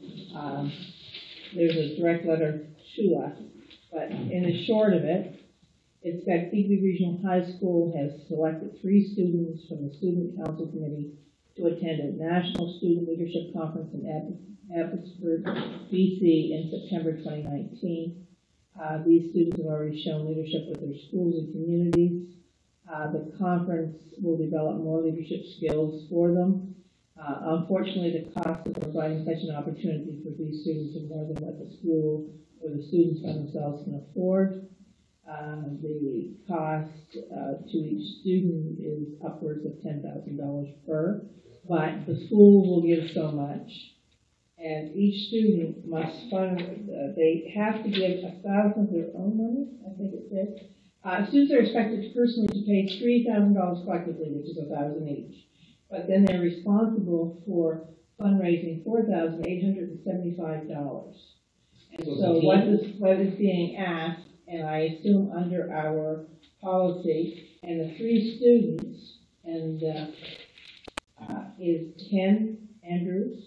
There's a direct letter to us, but in the short of it, it's that Peabody Regional High School has selected 3 students from the Student Council Committee to attend a National Student Leadership Conference in Abbotsford, BC in September 2019. These students have already shown leadership with their schools and communities. The conference will develop more leadership skills for them. Unfortunately, the cost of providing such an opportunity for these students is more than what the school or the students by themselves can afford. The cost to each student is upwards of $10,000 per, but the school will give so much. And each student must fund, they have to give 1,000 of their own money, I think it said. Students are expected personally to pay $3,000 collectively, which is 1,000 each. But then they're responsible for fundraising $4,875. And so what is being asked, and I assume under our policy, and the 3 students, and is Ken Andrews,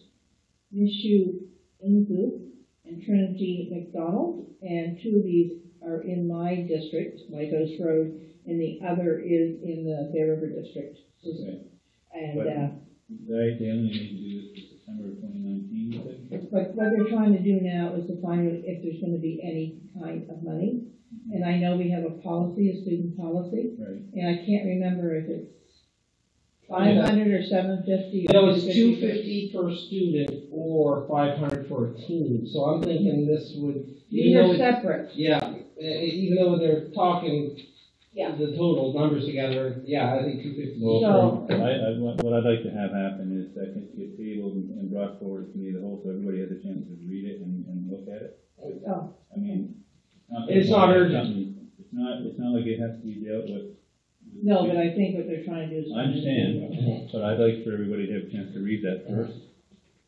Nishu Ingu, and Trinity McDonald, and 2 of these are in my district, Lighthouse Road, and the other is in the Bear River District. Okay. And they only need to do this for September of 2019. but what they're trying to do now is to find out if there's going to be any kind of money. And I know we have a policy, a student policy, Right. and I can't remember if it's 500 or 750. It was $250 per student or 500 for a team. So I'm thinking this would. These are separate. Yeah, even though they're talking. Yeah. The total numbers together, yeah, I think 250. Well, what I'd like to have happen is that it get tabled and brought forward to me the whole, so everybody has a chance to read it and look at it. Oh. I mean, it's not urgent. It's not like it has to be dealt with. No, but I think what they're trying to do is. I understand, but I'd like for everybody to have a chance to read that first.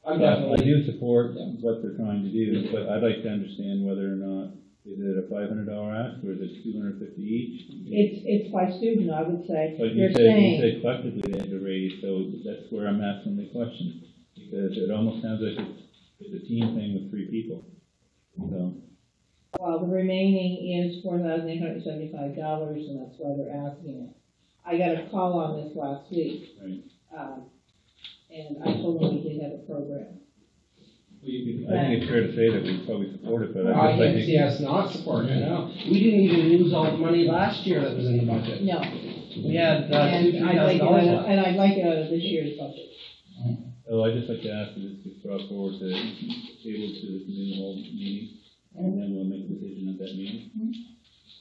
I do support what they're trying to do, but I'd like to understand whether or not, is it a $500 ask, or is it $250 each? It's by student, I would say. But They're you saying. said collectively they had to raise, so that's where I'm asking the question. Because it almost sounds like it's a team thing with 3 people. So. Well, the remaining is $4,875, and that's why they're asking it. I got a call on this last week. Right. And I told them we did have a program. I think it's fair to say that we probably support it, but I can't see us not supporting it, no. We didn't even use all the money last year that was in the budget. No. We had And I'd $2,000 left. like it out of this year's budget. Oh, I'd just like to ask that this gets brought forward to table to the community hall meeting, and then we'll make a decision at that meeting.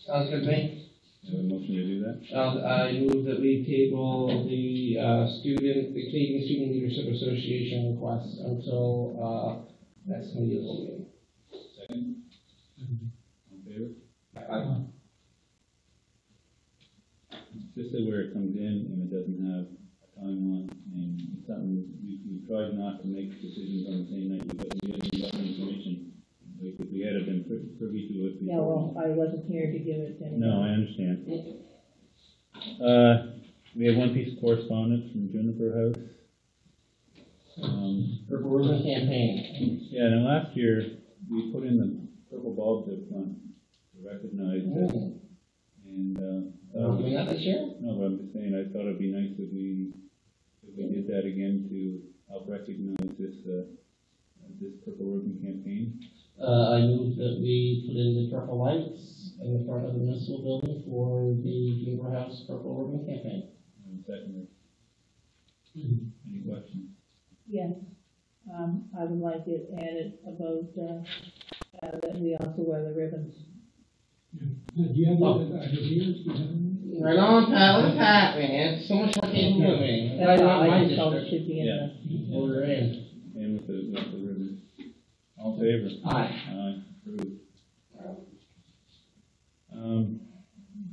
Sounds good to me. Have a motion to do that? I move that we table the Canadian Student Leadership Association request until next committee meeting. Second? All in favor? Aye. Just say where it comes in and it doesn't have a timeline, and it's something, we tried not to make decisions on the same night, but we had enough information. We had been privy to it Yeah, before. well, I wasn't here to give it to anybody. No, I understand. We have one piece of correspondence from Juniper House. Purple Ribbon Campaign. Yeah, and last year, we put in the purple bulbs up front to recognize it. And, Are we doing that this year? no, but I'm just saying, I thought it'd be nice if we did that again to help recognize this purple ribbon campaign. I move that we put in the purple lights in the front of the municipal building for the Juniper House Purple Ribbon Campaign. Second. Any questions? Yes, I would like it added about, that we also wear the ribbons. Do you have one that here? Do you have one? Right on, Pat. Look at Pat, man. So much more capable of me. That's all, Not my I just thought it district. should be in Yeah. the. Order in. And with the ribbon. All in favor? Aye. Aye, approved.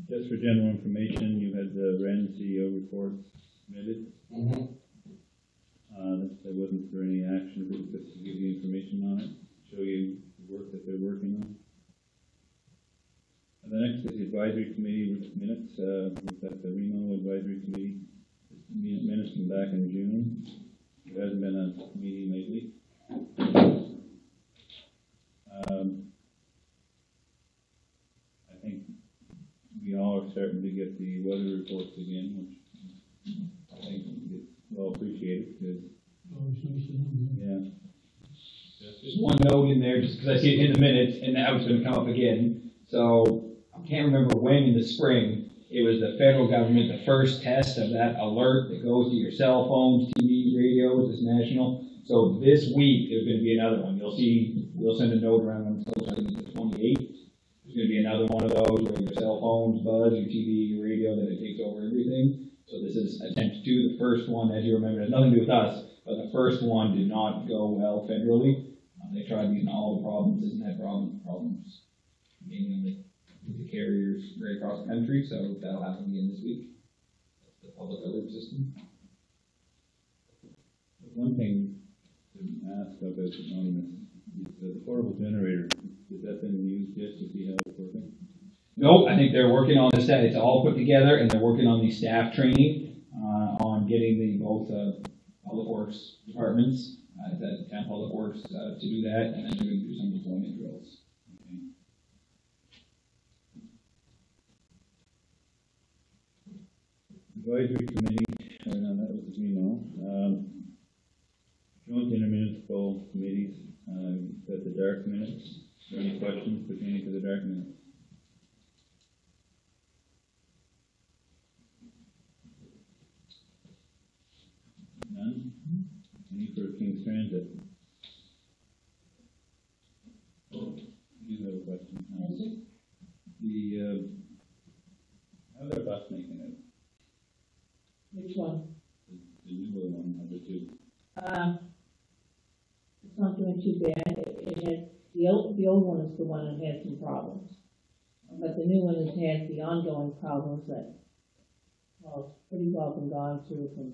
Just for general information, you had the REN CEO report submitted. There wasn't for any action, it was just to give you information on it, show you the work that they're working on. And the next is the advisory committee minutes. We've got the Reno Advisory Committee minutes from back in June. There hasn't been a meeting lately. I think we all are starting to get the weather reports again, which I think is well appreciated, because, yeah. Just one note in there, just because I see it in the minutes, and now it's going to come up again. So I can't remember when in the spring, it was the federal government, the first test of that alert that goes to your cell phones, TV, radios, it's national. So this week, there's going to be another one. You'll see, we'll send a note around on social, I think it's the 28th. There's going to be another one of those where your cell phones buzz, your TV, your radio, that it takes over everything. So this is attempt 2. The first one, as you remember, has nothing to do with us, but the first one did not go well federally. They tried using all the provinces and had problems mainly on the carriers right across the country, so that'll happen again this week. That's the public alert system. One thing to ask about anonymous is the portable generator. Has that been used yet to see how it's working? Nope, I think they're working on this. It's all put together, and they're working on the staff training on getting the both public works departments. That town public works to do that, and then they're going to do some deployment drills. Okay. Advisory committee, no, that was joint intermunicipal committees, got the dark minutes. Are there any questions pertaining to the dark minutes? None? Any for King's Transit? You have a question? How's our bus making it? Which one? The newer one, number 2. It's not doing too bad. It had, the old one is the one that had some problems. But the new one has had the ongoing problems that, well, it's pretty well been gone through from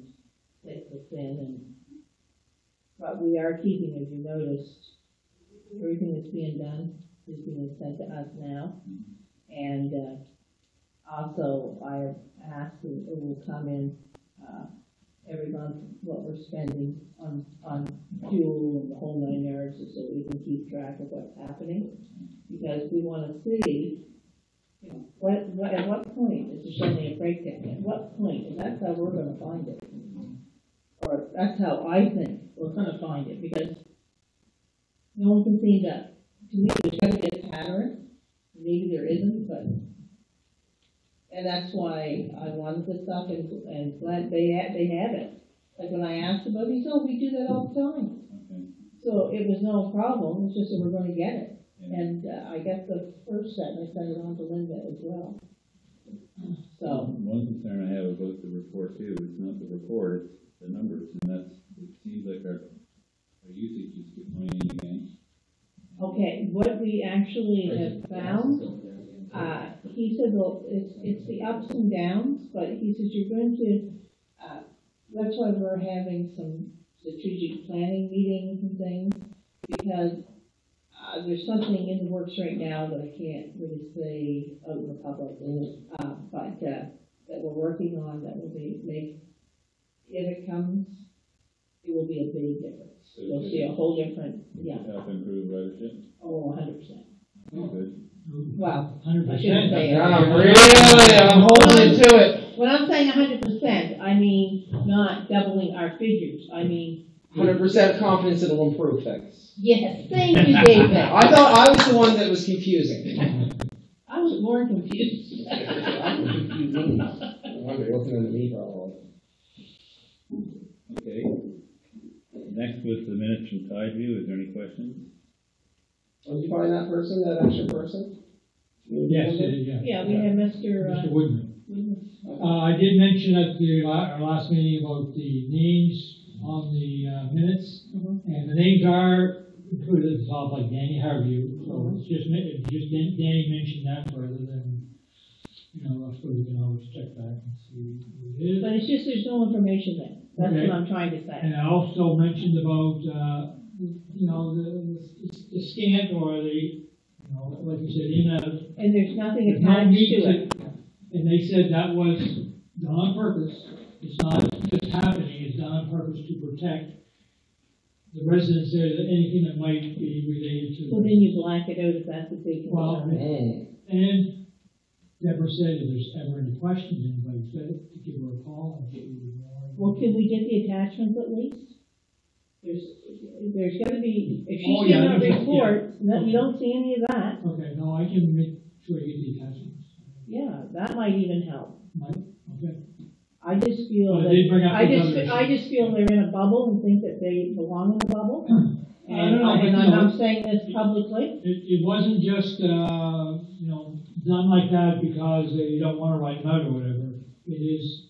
thick to thin. But we are keeping, as you noticed, everything that's being done is being sent to us now. And also, I have asked that it will come in every month what we're spending on fuel and the whole 9 yards, so that we can keep track of what's happening. Because we want to see, you know, at what point is there suddenly a breakdown? At what point? And that's how we're going to find it. Or that's how I think we're going to find it, because no one can see that. To me, there's got to be a pattern. Maybe there isn't, but, and that's why I wanted the stuff, and glad they have it. Like when I asked about it, he said, oh, we do that all the time. Okay. So it was no problem, it's just that we're going to get it. Yeah. And I got the first set, and I sent it on to Linda as well. So. One concern I have about the report too is not the report, it's the numbers, and it seems like our usage is declining again. Okay, what we actually have found, he said, well, it's the ups and downs, but he says you're going to, that's why we're having some strategic planning meetings and things, because there's something in the works right now that I can't really say out in the public, but that we're working on that will make, if it comes, it will be a big difference. You'll see a whole different, yeah. Help improve ridership? Oh, 100%. Oh, good. Well, 100%. I shouldn't say it. Really? I'm holding it to it. When I'm saying 100%, I mean not doubling our figures. I mean 100% confidence it'll improve things. yes. Thank you, David. I thought I was the one that was confusing. I was more confused. I wonder, you're looking at me for all. Okay. Next was the minutes from Tideview. Is there any questions? Did you find that person, that extra person? Yes, yeah. Yeah, we had Mr. Mr. Woodman. I did mention at our last meeting about the names on the minutes, and the names are included at the top, like Danny Harvey. So it's just Danny mentioned that rather than, I suppose we can always check back and see who it is. But it's just there's no information there. That's Okay. what I'm trying to say. And I also mentioned about, the scan or the, like you said, in a. And there's nothing There's no attached need to it. And they said that was done on purpose. It's not just happening, it's done on purpose to protect the residents there, that anything that might be related to. So then you black it out if that's a big Well, concern. and Deborah said if there's ever any questions, anybody's got it, to give her a call and get you more. Well, can we get the attachments at least? There's gotta be, if Oh, she's yeah, giving a yeah. report, no, you don't see any of that, Okay, no, I can make sure I get the attachments. yeah, that might even help. Mike, okay. I just feel Well, that, it did bring up I these other I just feel they're in a bubble and think that they belong in a bubble. I don't know, but, And you know, I'm saying this publicly. It wasn't just, you know, done like that because they don't wanna write them out or whatever. It is,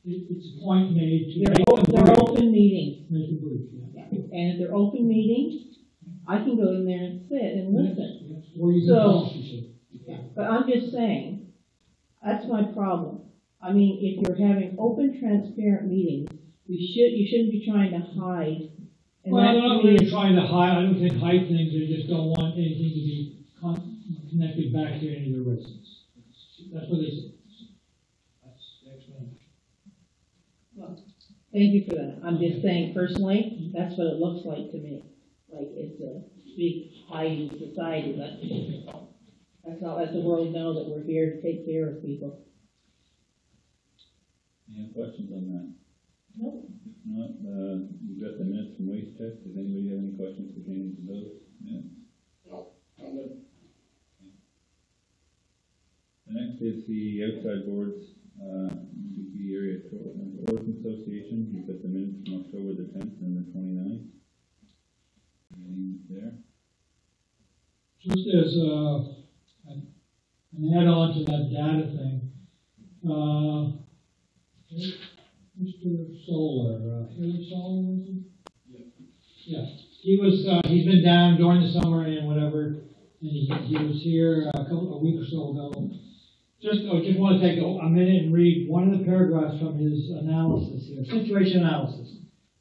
it's a point made to. They're open meetings, Make a brief, yeah. and if they're open meetings, I can go in there and sit and listen. Yes, or you can So- call, she said. But I'm just saying, that's my problem. I mean, if you're having open, transparent meetings, you shouldn't be trying to hide. And Well, that they're not to me really is- trying to hide, I don't think hide things, they just don't want anything to be connected back to any of their residents. That's what they said. That's the explanation. Thank you for that. I'm just saying personally, that's what it looks like to me. Like it's a big hiding society, but that's not let the world know that we're here to take care of people. Any questions on that? Nope. If not, we've got the minutes from Waste Tech. Does anybody have any questions pertaining to those minutes? The next is the outside boards, UP Area Tourism Association. You've got the minutes from October the 10th and the 29th. Anything there? Just as an add-on to that data thing, Mr. Solar, Harry Solar, was he? Yeah. He's been down during the summer and whatever, and he was here a week or so ago. I just want to take a minute and read one of the paragraphs from his analysis here, situation analysis.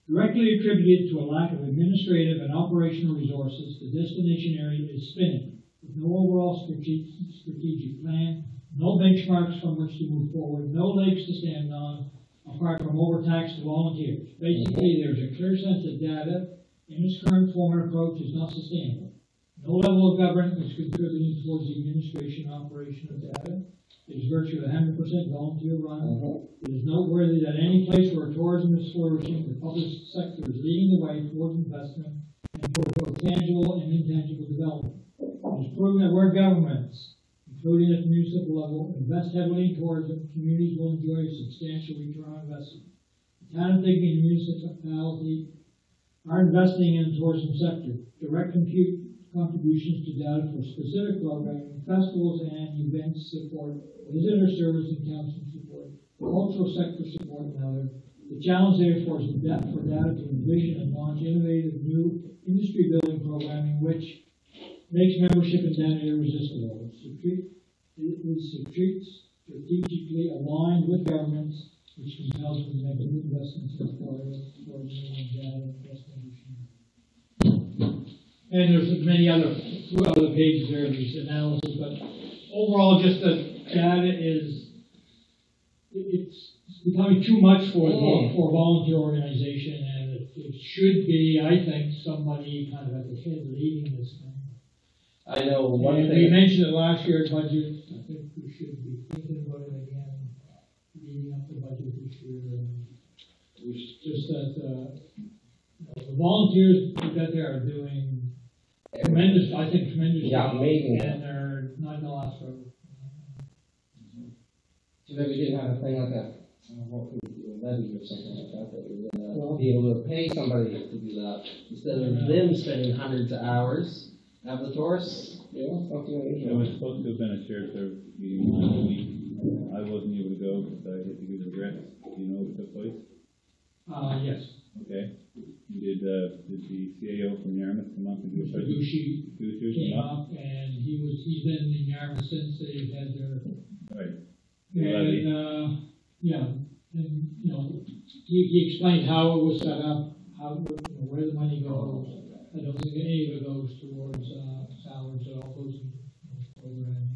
Directly attributed to a lack of administrative and operational resources, the destination area is spinning, with no overall strategic plan, no benchmarks from which to move forward, no legs to stand on, apart from overtaxed volunteers. Basically, there's a clear sense that data in its current form and approach is not sustainable. No level of government is contributing towards the administration and operation of data. It is virtually 100% volunteer run. It is noteworthy that any place where tourism is flourishing, the public sector is leading the way towards investment and towards both tangible and intangible development. It is proven that where governments, including at the municipal level, invest heavily in tourism, communities will enjoy a substantial return on investment. The town of Digby and the municipality are investing in the tourism sector. Direct contributions to data for specific programming, festivals and events support, visitor service and counseling support, cultural sector support, and other. The challenge therefore is for data to envision and launch innovative new industry building programming which makes membership in data irresistible. It is strategically aligned with governments, which compels them to make new investments in data destination. And there's many other pages there, these analysis, but overall, just the data it's becoming too much for a volunteer organization, and it should be, I think, somebody kind of at the head leading this thing. I know one And thing. we mentioned it last year's budget. I think we should be thinking about it again, leading up the budget this year. And it's just that the volunteers that there are doing tremendous, I think tremendous. Yeah, job, amazing. And they're not gonna last forever. So maybe we didn't have a thing like that, levy or something like that, that we would be able to pay somebody to do that, instead of them spending hundreds of hours. Have the tourists, something It unusual. was supposed to have been a shared service meeting last week. I wasn't able to go because I had to give regrets. Do you know what took place? Yes. Okay. Did the CAO from Yarmouth come up and do a presentation? Dushi came up, and he's been in Yarmouth since they've had their. Right. And, he explained how it was set up, where the money goes. I don't think any of it goes towards, salaries, it all goes into programming.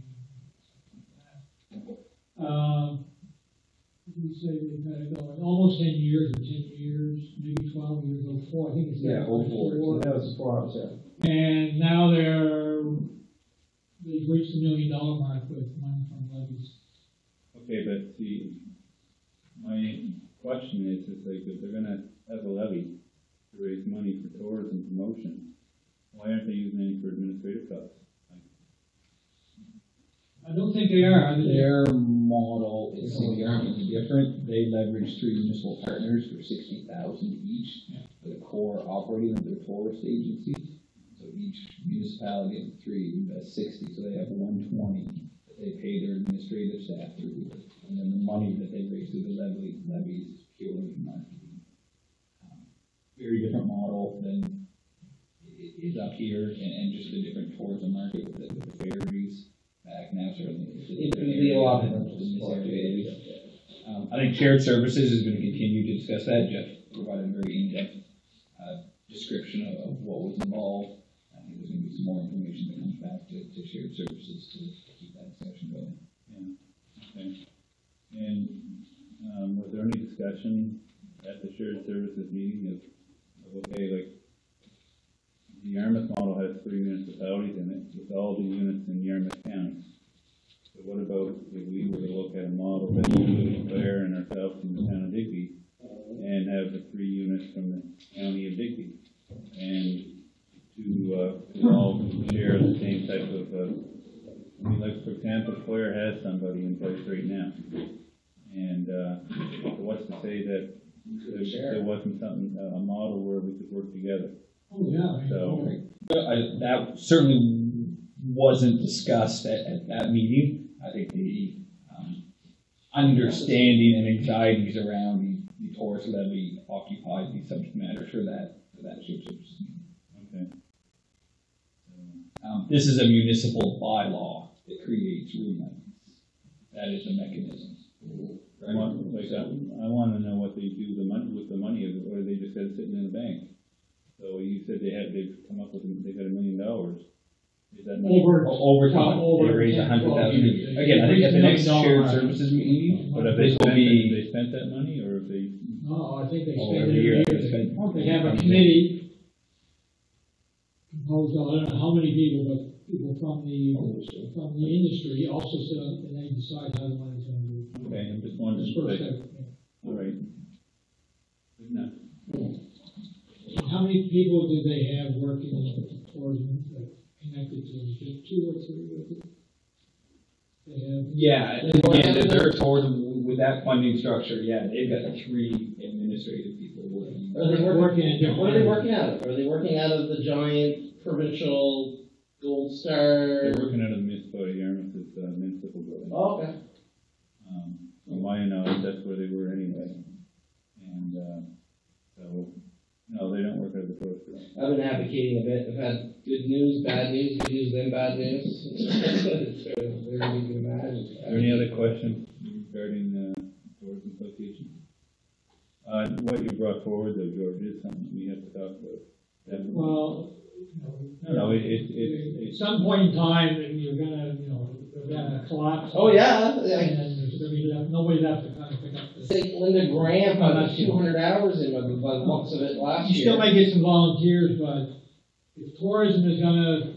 We say we kind of go almost 10 years, or 10 years, maybe 12 years, 04, I think it's. Yeah, 04. That was 4 hours, yeah. And now they've reached the $1 million mark with money from levies. Okay, but see, my question is like, if they're gonna have a levy to raise money for tourism promotion, why aren't they using any for administrative costs? I don't think they are. Their model is significantly different. They leverage 3 municipal partners for $60,000 each for the core operating of their tourist agencies. So each municipality of the 3 invests 60, so they have 120 that they pay their administrative staff through, and then the money that they raise through the levies is purely marketing. Very different model than is up here, and just a different tourism market with the ferries. Back now, certainly. It would be a lot of I think shared services is going to continue to discuss that. Jeff provided a very in-depth description of what was involved. I think there's going to be some more information that comes back to shared services to keep that discussion going. Yeah. Okay. And was there any discussion at the shared services meeting of okay, like, the Yarmouth model has 3 municipalities in it, with all the units in Yarmouth County. So what about if we were to look at a model that includes Clare and ourselves in the town of Digby, and have the 3 units from the county of Digby, and to all share the same type of, I mean, like, for example, Clare has somebody in place right now, and so what's to say that there wasn't a model where we could work together? Oh, yeah. So, that certainly wasn't discussed at that meeting. I think the understanding and anxieties around the tourist levy occupied the subject matter for that shared services meeting. okay. This is a municipal bylaw that creates room limits. That is the mechanism. I want to know what they do with the money, or they just got it sitting in the bank. So you said they've come up with, they got $1 million. Is that over time? They raised $100,000. Again, I think at the next shared services meeting, But have they spent that money, or have they? No, I think they spend every it year. every year. They have a committee composed of, I don't know how many people, but people from the industry also sit up and they decide how the money's going to be. Okay, I'm just wondering. All right. Good enough. How many people do they have working in tourism connected to them? Just 2 or 3 with it? They have. Yeah, and again, they're tourism with that funding structure. Yeah, they've got 3 administrative people working. Are they working in different? What are they areas. working out of? Are they working out of the giant provincial Gold Star? They're working out of the municipality of Yarmouth, it's a municipal building. Oh, okay. From my knowledge, that's where they were anyway. And so, no, they don't work out of the tourist building. I've been advocating a bit. I've had good news, bad news, good news, then bad news. It's very easy to imagine. Is there any other questions regarding the Tourism Association? What you brought forward, though, George, is something we have to talk about. Definitely. Well, it's at some point in time, you're gonna, they're gonna collapse. Oh, yeah. And then there's gonna be nobody left to kind of pick up I this. think Linda Graham had 200 hours in by the looks of it last You year. still might get some volunteers, but if tourism is gonna,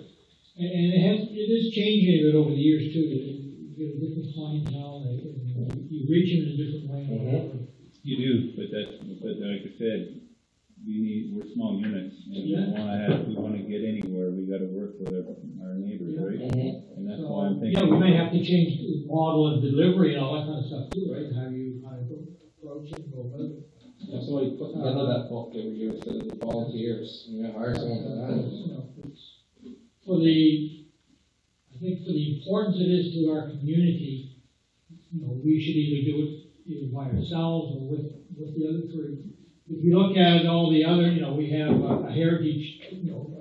and it is changing a bit over the years too. You get a different clientele, and you reach them in a different way. Mm-hmm. You do, but like I said, we're small units, and we want to get anywhere, we got to work with our neighbors, right? Mm-hmm. And that's So, why I'm thinking. yeah, we may have to change the model of delivery and all that kind of stuff too, right? How you kind of approach it and go about it. That's why you put together that book every year instead of the volunteers. Hire someone for that. I think for the importance it is to our community, we should either do it either by ourselves or with the other 3. If you look at all the other, we have a heritage, a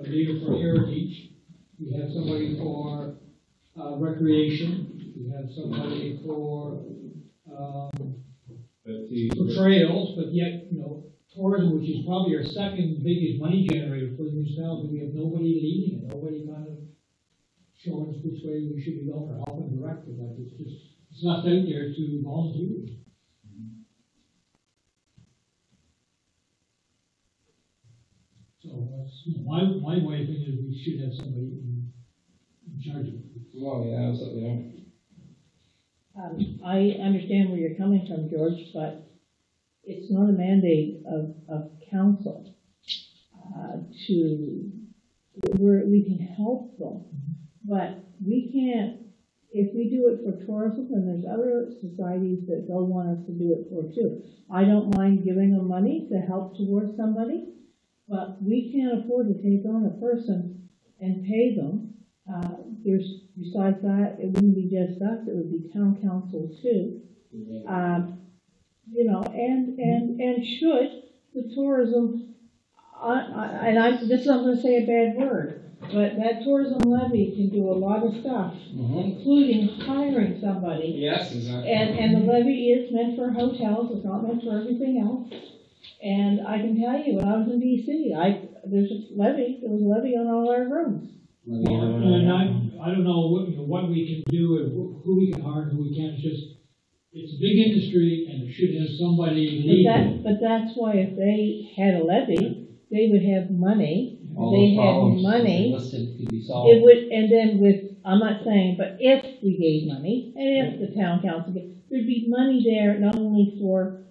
leader for heritage. We have somebody for recreation. We have somebody for trails, but yet, tourism, which is probably our second biggest money generator for the municipality, we have nobody leading it, nobody kind of showing us which way we should be going or helping direct it. Like it's left out there to volunteers. that's, my way of thinking is we should have somebody in charge of it. Well, yeah, absolutely. I understand where you're coming from, George, but it's not a mandate of council we can help them, but we can't, if we do it for tourism, and there's other societies that they'll want us to do it for too. I don't mind giving them money to help towards somebody, but we can't afford to take on a person and pay them. Besides that, it wouldn't be just us, it would be town council too. And should the tourism, this is not going to say a bad word, but that tourism levy can do a lot of stuff, including hiring somebody. Yes, exactly. And the levy is meant for hotels, it's not meant for everything else. And I can tell you, when I was in DC, there was a levy on all our rooms. And I don't know what we can do and who we can hire and who we can't. It's a big industry and it should have somebody lead. But that's why if they had a levy, they would have money. All they those had problems money. listed could be solved. It would, and then I'm not saying, but if we gave money, and if the town council gave, there'd be money there not only for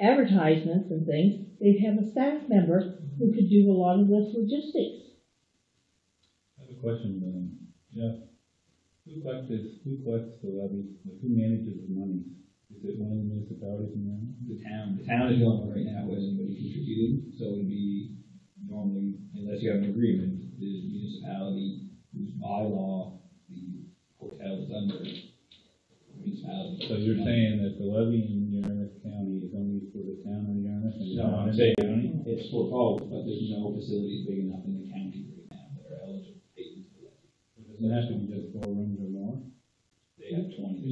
advertisements and things, they'd have a staff member who could do a lot of this logistics. I have a question, Jeff. Who collects the levy? Like, who manages the money? Is it one of the municipalities in there? The town is the only one right now with anybody contributing, so it would be normally, unless you have an agreement, the municipality whose bylaw the hotel is under municipality. So you're saying that the levy in Yarmouth County is only for the town of Yarmouth and No, not I'm in saying the county? it's for both, but there's no facilities big enough in the county right now that are eligible to pay into the levy. Does it have to be just 4 rooms or more? They have 20.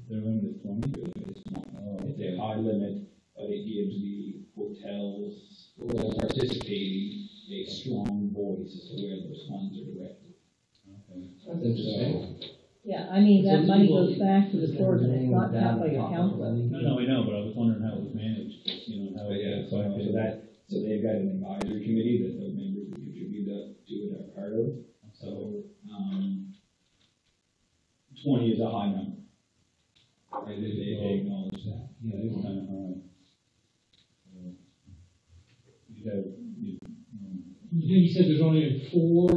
Their limit is 20? It's a high limit, but it gives the hotels who are participating a strong voice as to where those funds are directed. Okay. That's interesting. Yeah, I mean, that It's money illegal. goes back to the It's tourism, it's illegal not down cut by the your top of council. the levy. No, I know, but I was wondering how it was managed, how But it yeah, gets collected. so they've got an advisory committee that the members who contribute to it are part of. So, 20 is a high number. Right, they acknowledge that. Yeah, it's kind of high. He said there's only four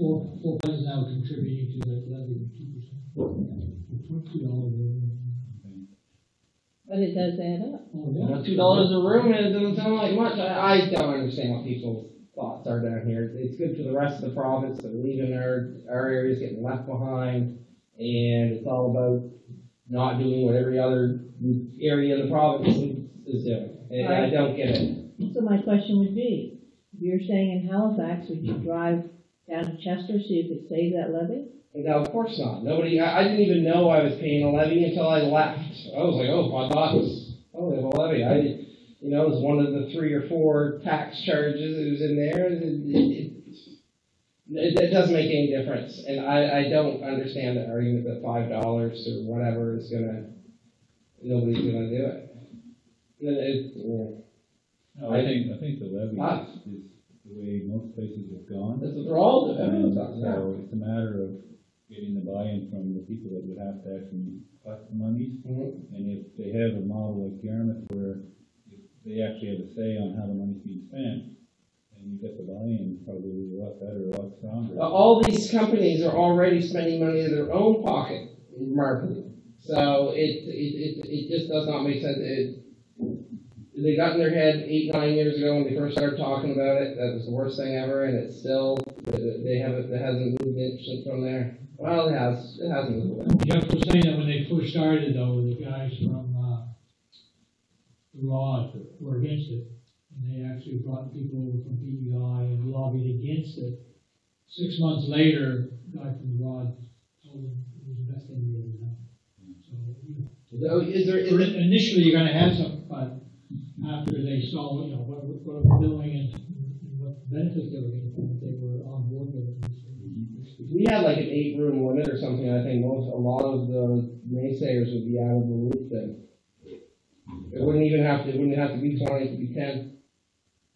Or places now contributing to that levy, 2%. $2. But it does add up. $2 a room, and it doesn't sound like much. I don't understand what people's thoughts are down here. It's good for the rest of the province. They're leaving our areas, getting left behind, and it's all about not doing what every other area in the province is doing. And I don't get it. So my question would be, if you're staying in Halifax, would you drive down to Chester so you could save that levy? No, of course not. I didn't even know I was paying a levy until I left. I was like, I thought it was, they have a levy. It was one of the 3 or 4 tax charges that was in there. It doesn't make any difference. And I don't understand the argument that $5 or whatever nobody's gonna do it. No, I think the levy is the way most places have gone. That's what they're all doing. And Everyone's on so it's a matter of getting the buy-in from the people that would have to actually collect the money. Mm-hmm. And if they have a model like Yarmouth where if they actually have a say on how the money's being spent, and you get the buy-in, probably a lot better, a lot stronger. All these companies are already spending money in their own pocket in marketing. So it just does not make sense. They got in their head 8, 9 years ago when they first started talking about it. That was the worst thing ever, and it's still, it hasn't moved inch from there. Well, it hasn't moved away. Jeff was saying that when they first started, though, the guys from Rod were against it. And they actually brought people over from PEI and lobbied against it. 6 months later, the guy from Rod told them it was the best thing they ever done. So, initially you're going to have some, but after they saw, what we're doing and what benefits they were getting, they were on board with it. If we had like an 8-room limit or something, I think a lot of the naysayers would be out of the loop then. It wouldn't have to be 20, it could be 10.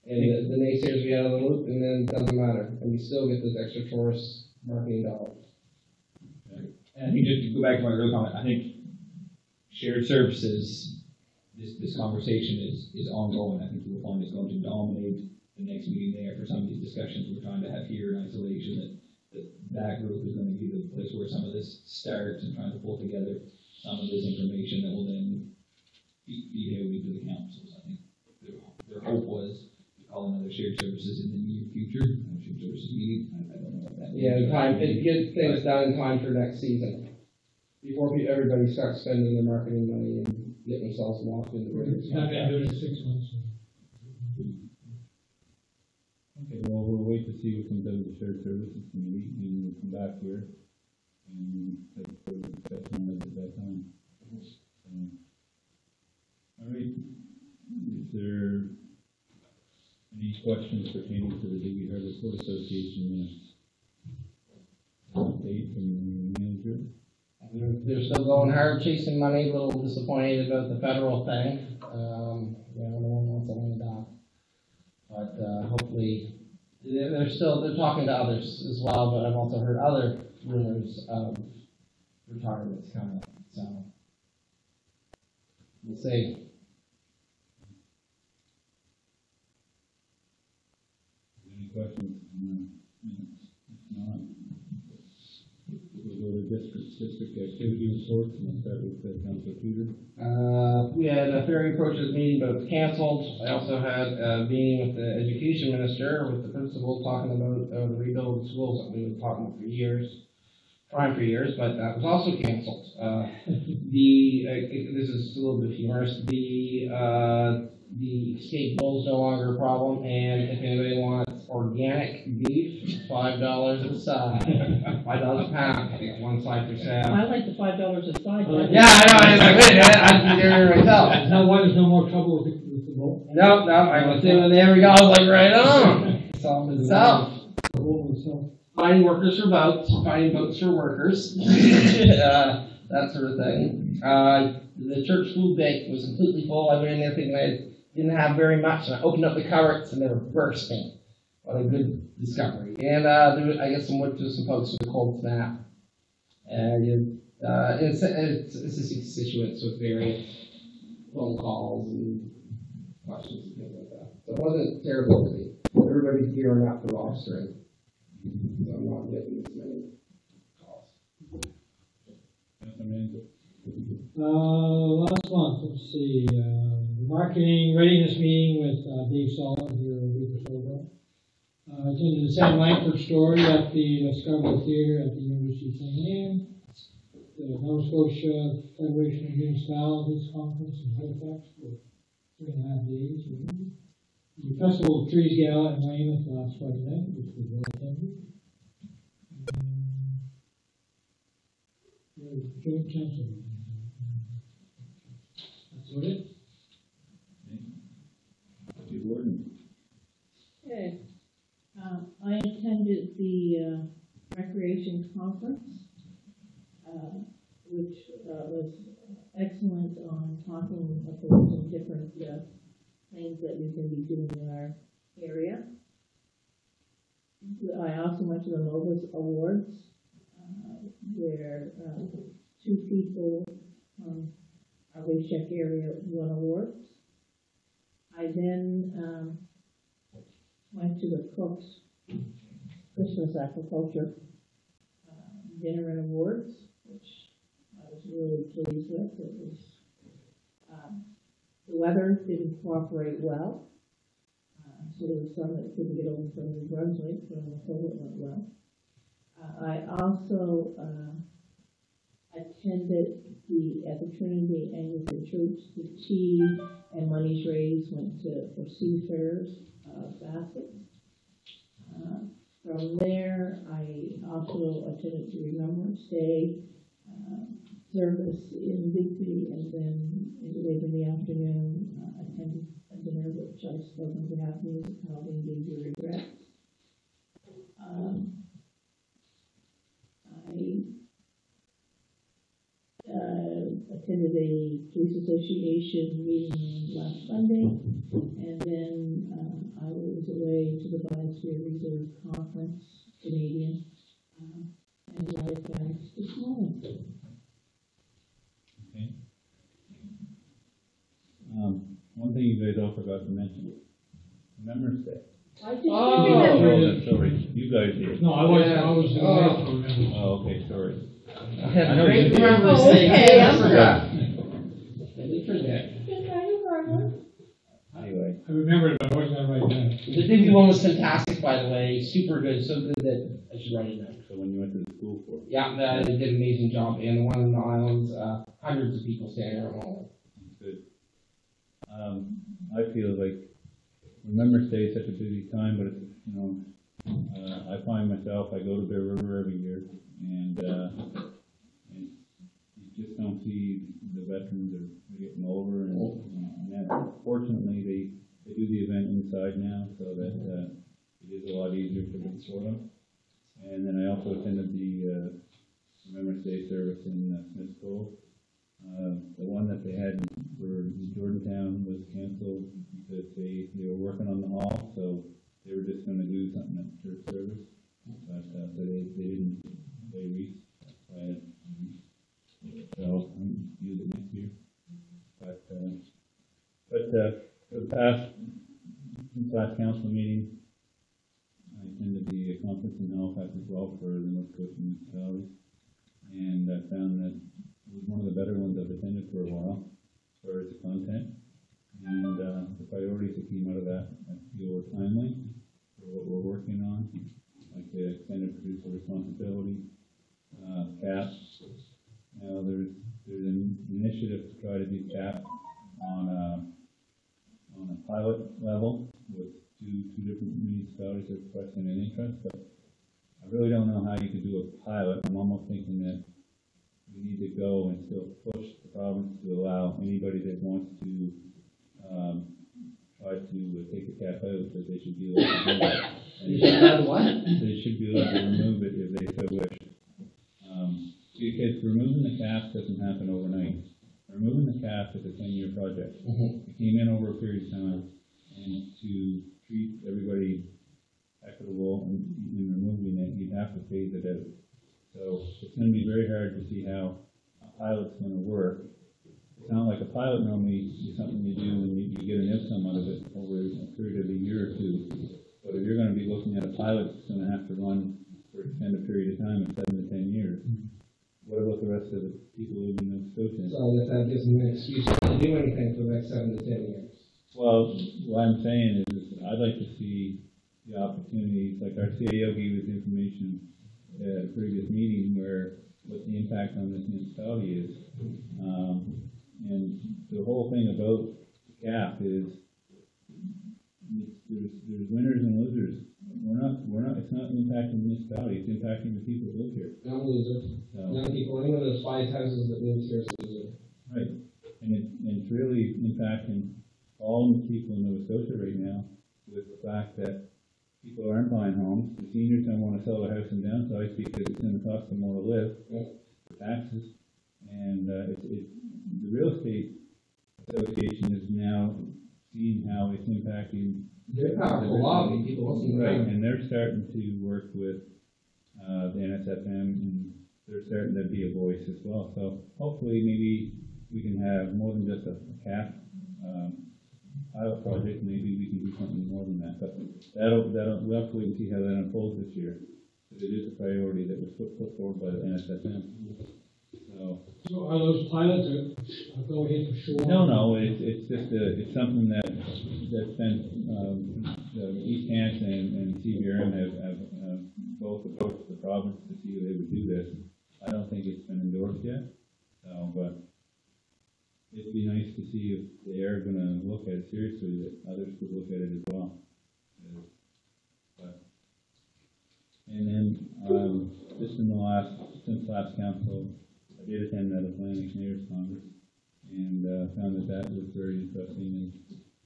And the naysayers we had on the loop, and then it doesn't matter, and we still get those extra tourist marketing dollars. And I think just to go back to my earlier comment, I think shared services, this conversation is ongoing. I think you'll find it's going to dominate the next meeting there for some of these discussions we're trying to have here in isolation. That group is going to be the place where some of this starts and trying to pull together some of this information that will then be out into the councils. I think their hope was to call another shared services in the near future. Shared services meeting. I don't know what that means. Yeah, time to get things done in time for next season. Before everybody starts spending their marketing money and getting themselves locked into It's not gonna do it in 6 months. Okay, well, we'll wait to see what comes out of the shared services committee, and we'll come back here and have a further discussion on it at that time. All right, is there any questions pertaining to the Digby Harbor Port Association minutes? Update from the manager? They're still going hard, chasing money, a little disappointed about the federal thing. No one wants to land off. But hopefully, they're talking to others as well, but I've also heard other rumors of retirements coming, so we'll see. Any questions? If not, we'll go to district activity reports, and we'll start with Councilor Peter. We had a ferry approaches meeting, but it was canceled. I also had a meeting with the education minister, with the principal, talking about the rebuild of schools that we've been talking about for years, trying for years, but that was also canceled. This is a little bit humorous. The escape bowl is no longer a problem, and if anybody wants organic beef, $5 a side, $5 a pound. I think one side for sale. I like the $5 a side. Yeah, I know. I hear myself. Now, why there's no more trouble with the boat? No, I was doing, there we go. I was like, right on. Solved itself. The boat itself. Finding workers for boats, finding boats for workers, that sort of thing. The church food bank was completely full. I went in there thinking I didn't have very much, and I opened up the cupboards and they were bursting. What a good discovery. And I guess some went to some folks with a cold snap. It's a situation with various phone calls and questions and things like that. So it wasn't terrible to me. Everybody's gearing up for rostering. So I'm not getting as many calls. Last month, let's see, marketing readiness meeting with Dave Sullivan here a week or so ago. Attended the Sam Langford story at the Scarborough Theatre at the University of St. Anne. The Nova Scotia Federation of Municipalities Conference in Halifax for 3.5 days. The Festival of Trees Gala in Weymouth last Friday night, which was well attended. Joint council. That's what it. Okay. I attended the recreation conference, which was excellent on talking about some different things that we can be doing in our area. I also went to the Novus Awards, where 2 people from our Waycheck area won awards. I then went to the Cook's Christmas Aquaculture Dinner and Awards, which I was really pleased with. It was the weather didn't cooperate well, so there was some that couldn't get over from New Brunswick, but on the whole it went well. I also attended at the Trinity Anglican Church, the tea and monies raised went for seafarers baskets. From there, I also attended the Remembrance Day service in Digby, and then later in the afternoon, attended a dinner which I've spoken to half municipality in Digby regrets. I attended a the Police Association meeting last Sunday, and then I was away to the Biosphere Reserve Conference, Canadian, and arrived back this morning. Okay. One thing you guys all forgot to mention, Remembrance Day. I just Oh, sorry, you guys did. No, I was away for remember. Oh, okay, sorry. I have I know great you did. memories. Oh, okay, I'm forgot. I did forget. Anyway, I remember it, but I wasn't right then. The Disney one was fantastic, by the way. Super good, so good that I should write it down. so when you went to the school for it. Yeah, they did an amazing job. And the one in the islands, hundreds of people standing around all. Good. I feel like Remembrance Day is such a busy time, but it's, you know, I find myself, I go to Bear River every year, and you just don't see the veterans are getting older, and fortunately they do the event inside now, so that it is a lot easier for them. And then I also attended the Remembrance Day service in Smith's Cove. The one that they had for Jordantown was canceled because they were working on the hall, so they were just going to do something at church service, but so they didn't so use it next year. But for the past since last council meeting, I attended the conference in Halifax as well for the North Coast municipalities, and I found that it was one of the better ones I've attended for a while, as far as the content. And the priorities that came out of that, I feel were timely for what we're working on, like the extended producer responsibility, CAP. Now there's an initiative to try to do CAP on a pilot level with two different municipalities that are expressing an interest, but I really don't know how you could do a pilot. I'm almost thinking that we need to go and still push the province to allow anybody that wants to try to take the cap out, that they should be able to do it. They should be able to remove it if they so wish. Because removing the cap doesn't happen overnight. Removing the cap is a 10-year project. It came in over a period of time, and to treat everybody equitable in removing it, you'd have to phase it out. So it's going to be very hard to see how a pilot's going to work. It's not like a pilot normally is something you do and you get an outcome out of it over a period of a year or two. But if you're going to be looking at a pilot that's going to have to run for an extended period of time, 7 to 10 years, what about the rest of the people living in Nova Scotia? So I guess that gives them an excuse to do anything for the next 7 to 10 years. Well, what I'm saying is I'd like to see the opportunities, like our CAO gave us information at a previous meeting where what the impact on this municipality is. And the whole thing about the cap is there's winners and losers. It's not impacting the municipality, it's impacting the people that live here. Not losers. So, Young people, anyone that buys houses that lives here is a loser. right. And it's really impacting all the people in Nova Scotia right now with the fact that people aren't buying homes. The seniors don't want to sell their house and downsize because it's going to cost them more to live for taxes. And the real estate association is now seeing how it's impacting. They're powerful lobby, people listen to right, them. and they're starting to work with the NSFM, and they're starting to be a voice as well. So hopefully maybe we can have more than just a cap pilot project. Maybe we can do something more than that. But we'll have to wait and see how that unfolds this year. But it is a priority that was put forward by the NSFM. So are those pilots a go ahead for sure? No, it's just it's something that's been East Hampton and CBRM have both approached the province to see if they would do this. I don't think it's been endorsed yet, but it'd be nice to see if they are going to look at it seriously, that others could look at it as well. And then just since last council, I did attend the Atlantic Mayor's Congress and found that was very interesting. And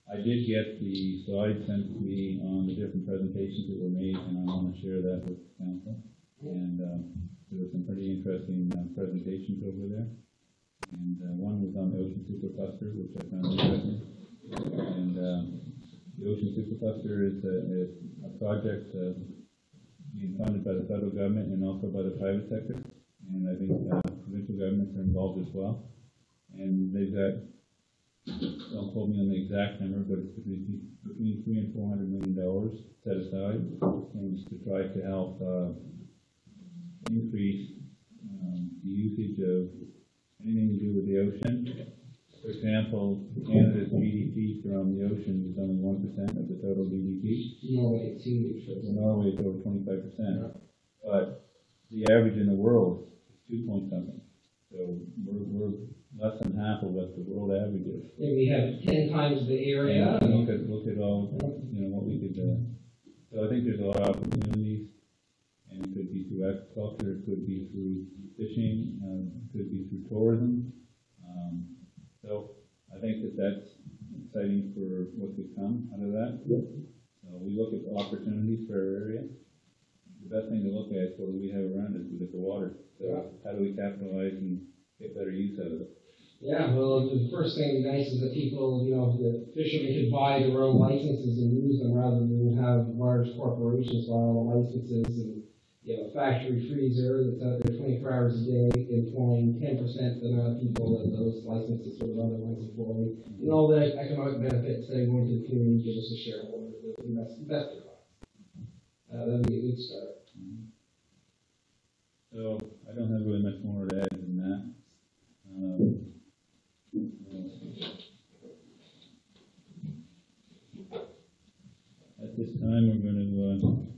I did get the slides sent to me on the different presentations that were made, and I want to share that with the council. And there were some pretty interesting presentations over there. And one was on the Ocean Supercluster, which I found interesting. And the Ocean Supercluster is a project being funded by the federal government and also by the private sector. And I think provincial governments are involved as well. And they've got, don't quote me on the exact number, but it's between $300 and $400 million set aside, and to try to help increase the usage of anything to do with the ocean. For example, Canada's GDP from the ocean is only 1% of the total GDP. Norway, it's huge. Norway is over 25%. But the average in the world is 2 point something. So we're less than half of what the world average is. Yeah, we have 10 times the area. And look at all, what we could, so I think there's a lot of opportunities, and it could be through agriculture, it could be through fishing, it could be through tourism. So I think that's exciting for what could come out of that. So we look at opportunities for our area. The best thing to look at is what do we have around us with the water. So how do we capitalize and get better use out of it? Yeah, well, the first thing nice is that people, the fishermen could buy their own licenses and use them rather than have large corporations buy all the licenses and, a factory freezer that's out there 24 hours a day employing 10% the amount of people that those licenses would otherwise employ. And all the economic benefits that are going to the community give us a shareholder to invest costs. That'd be a good start. So I don't have really much more to add than that. At this time, we're going to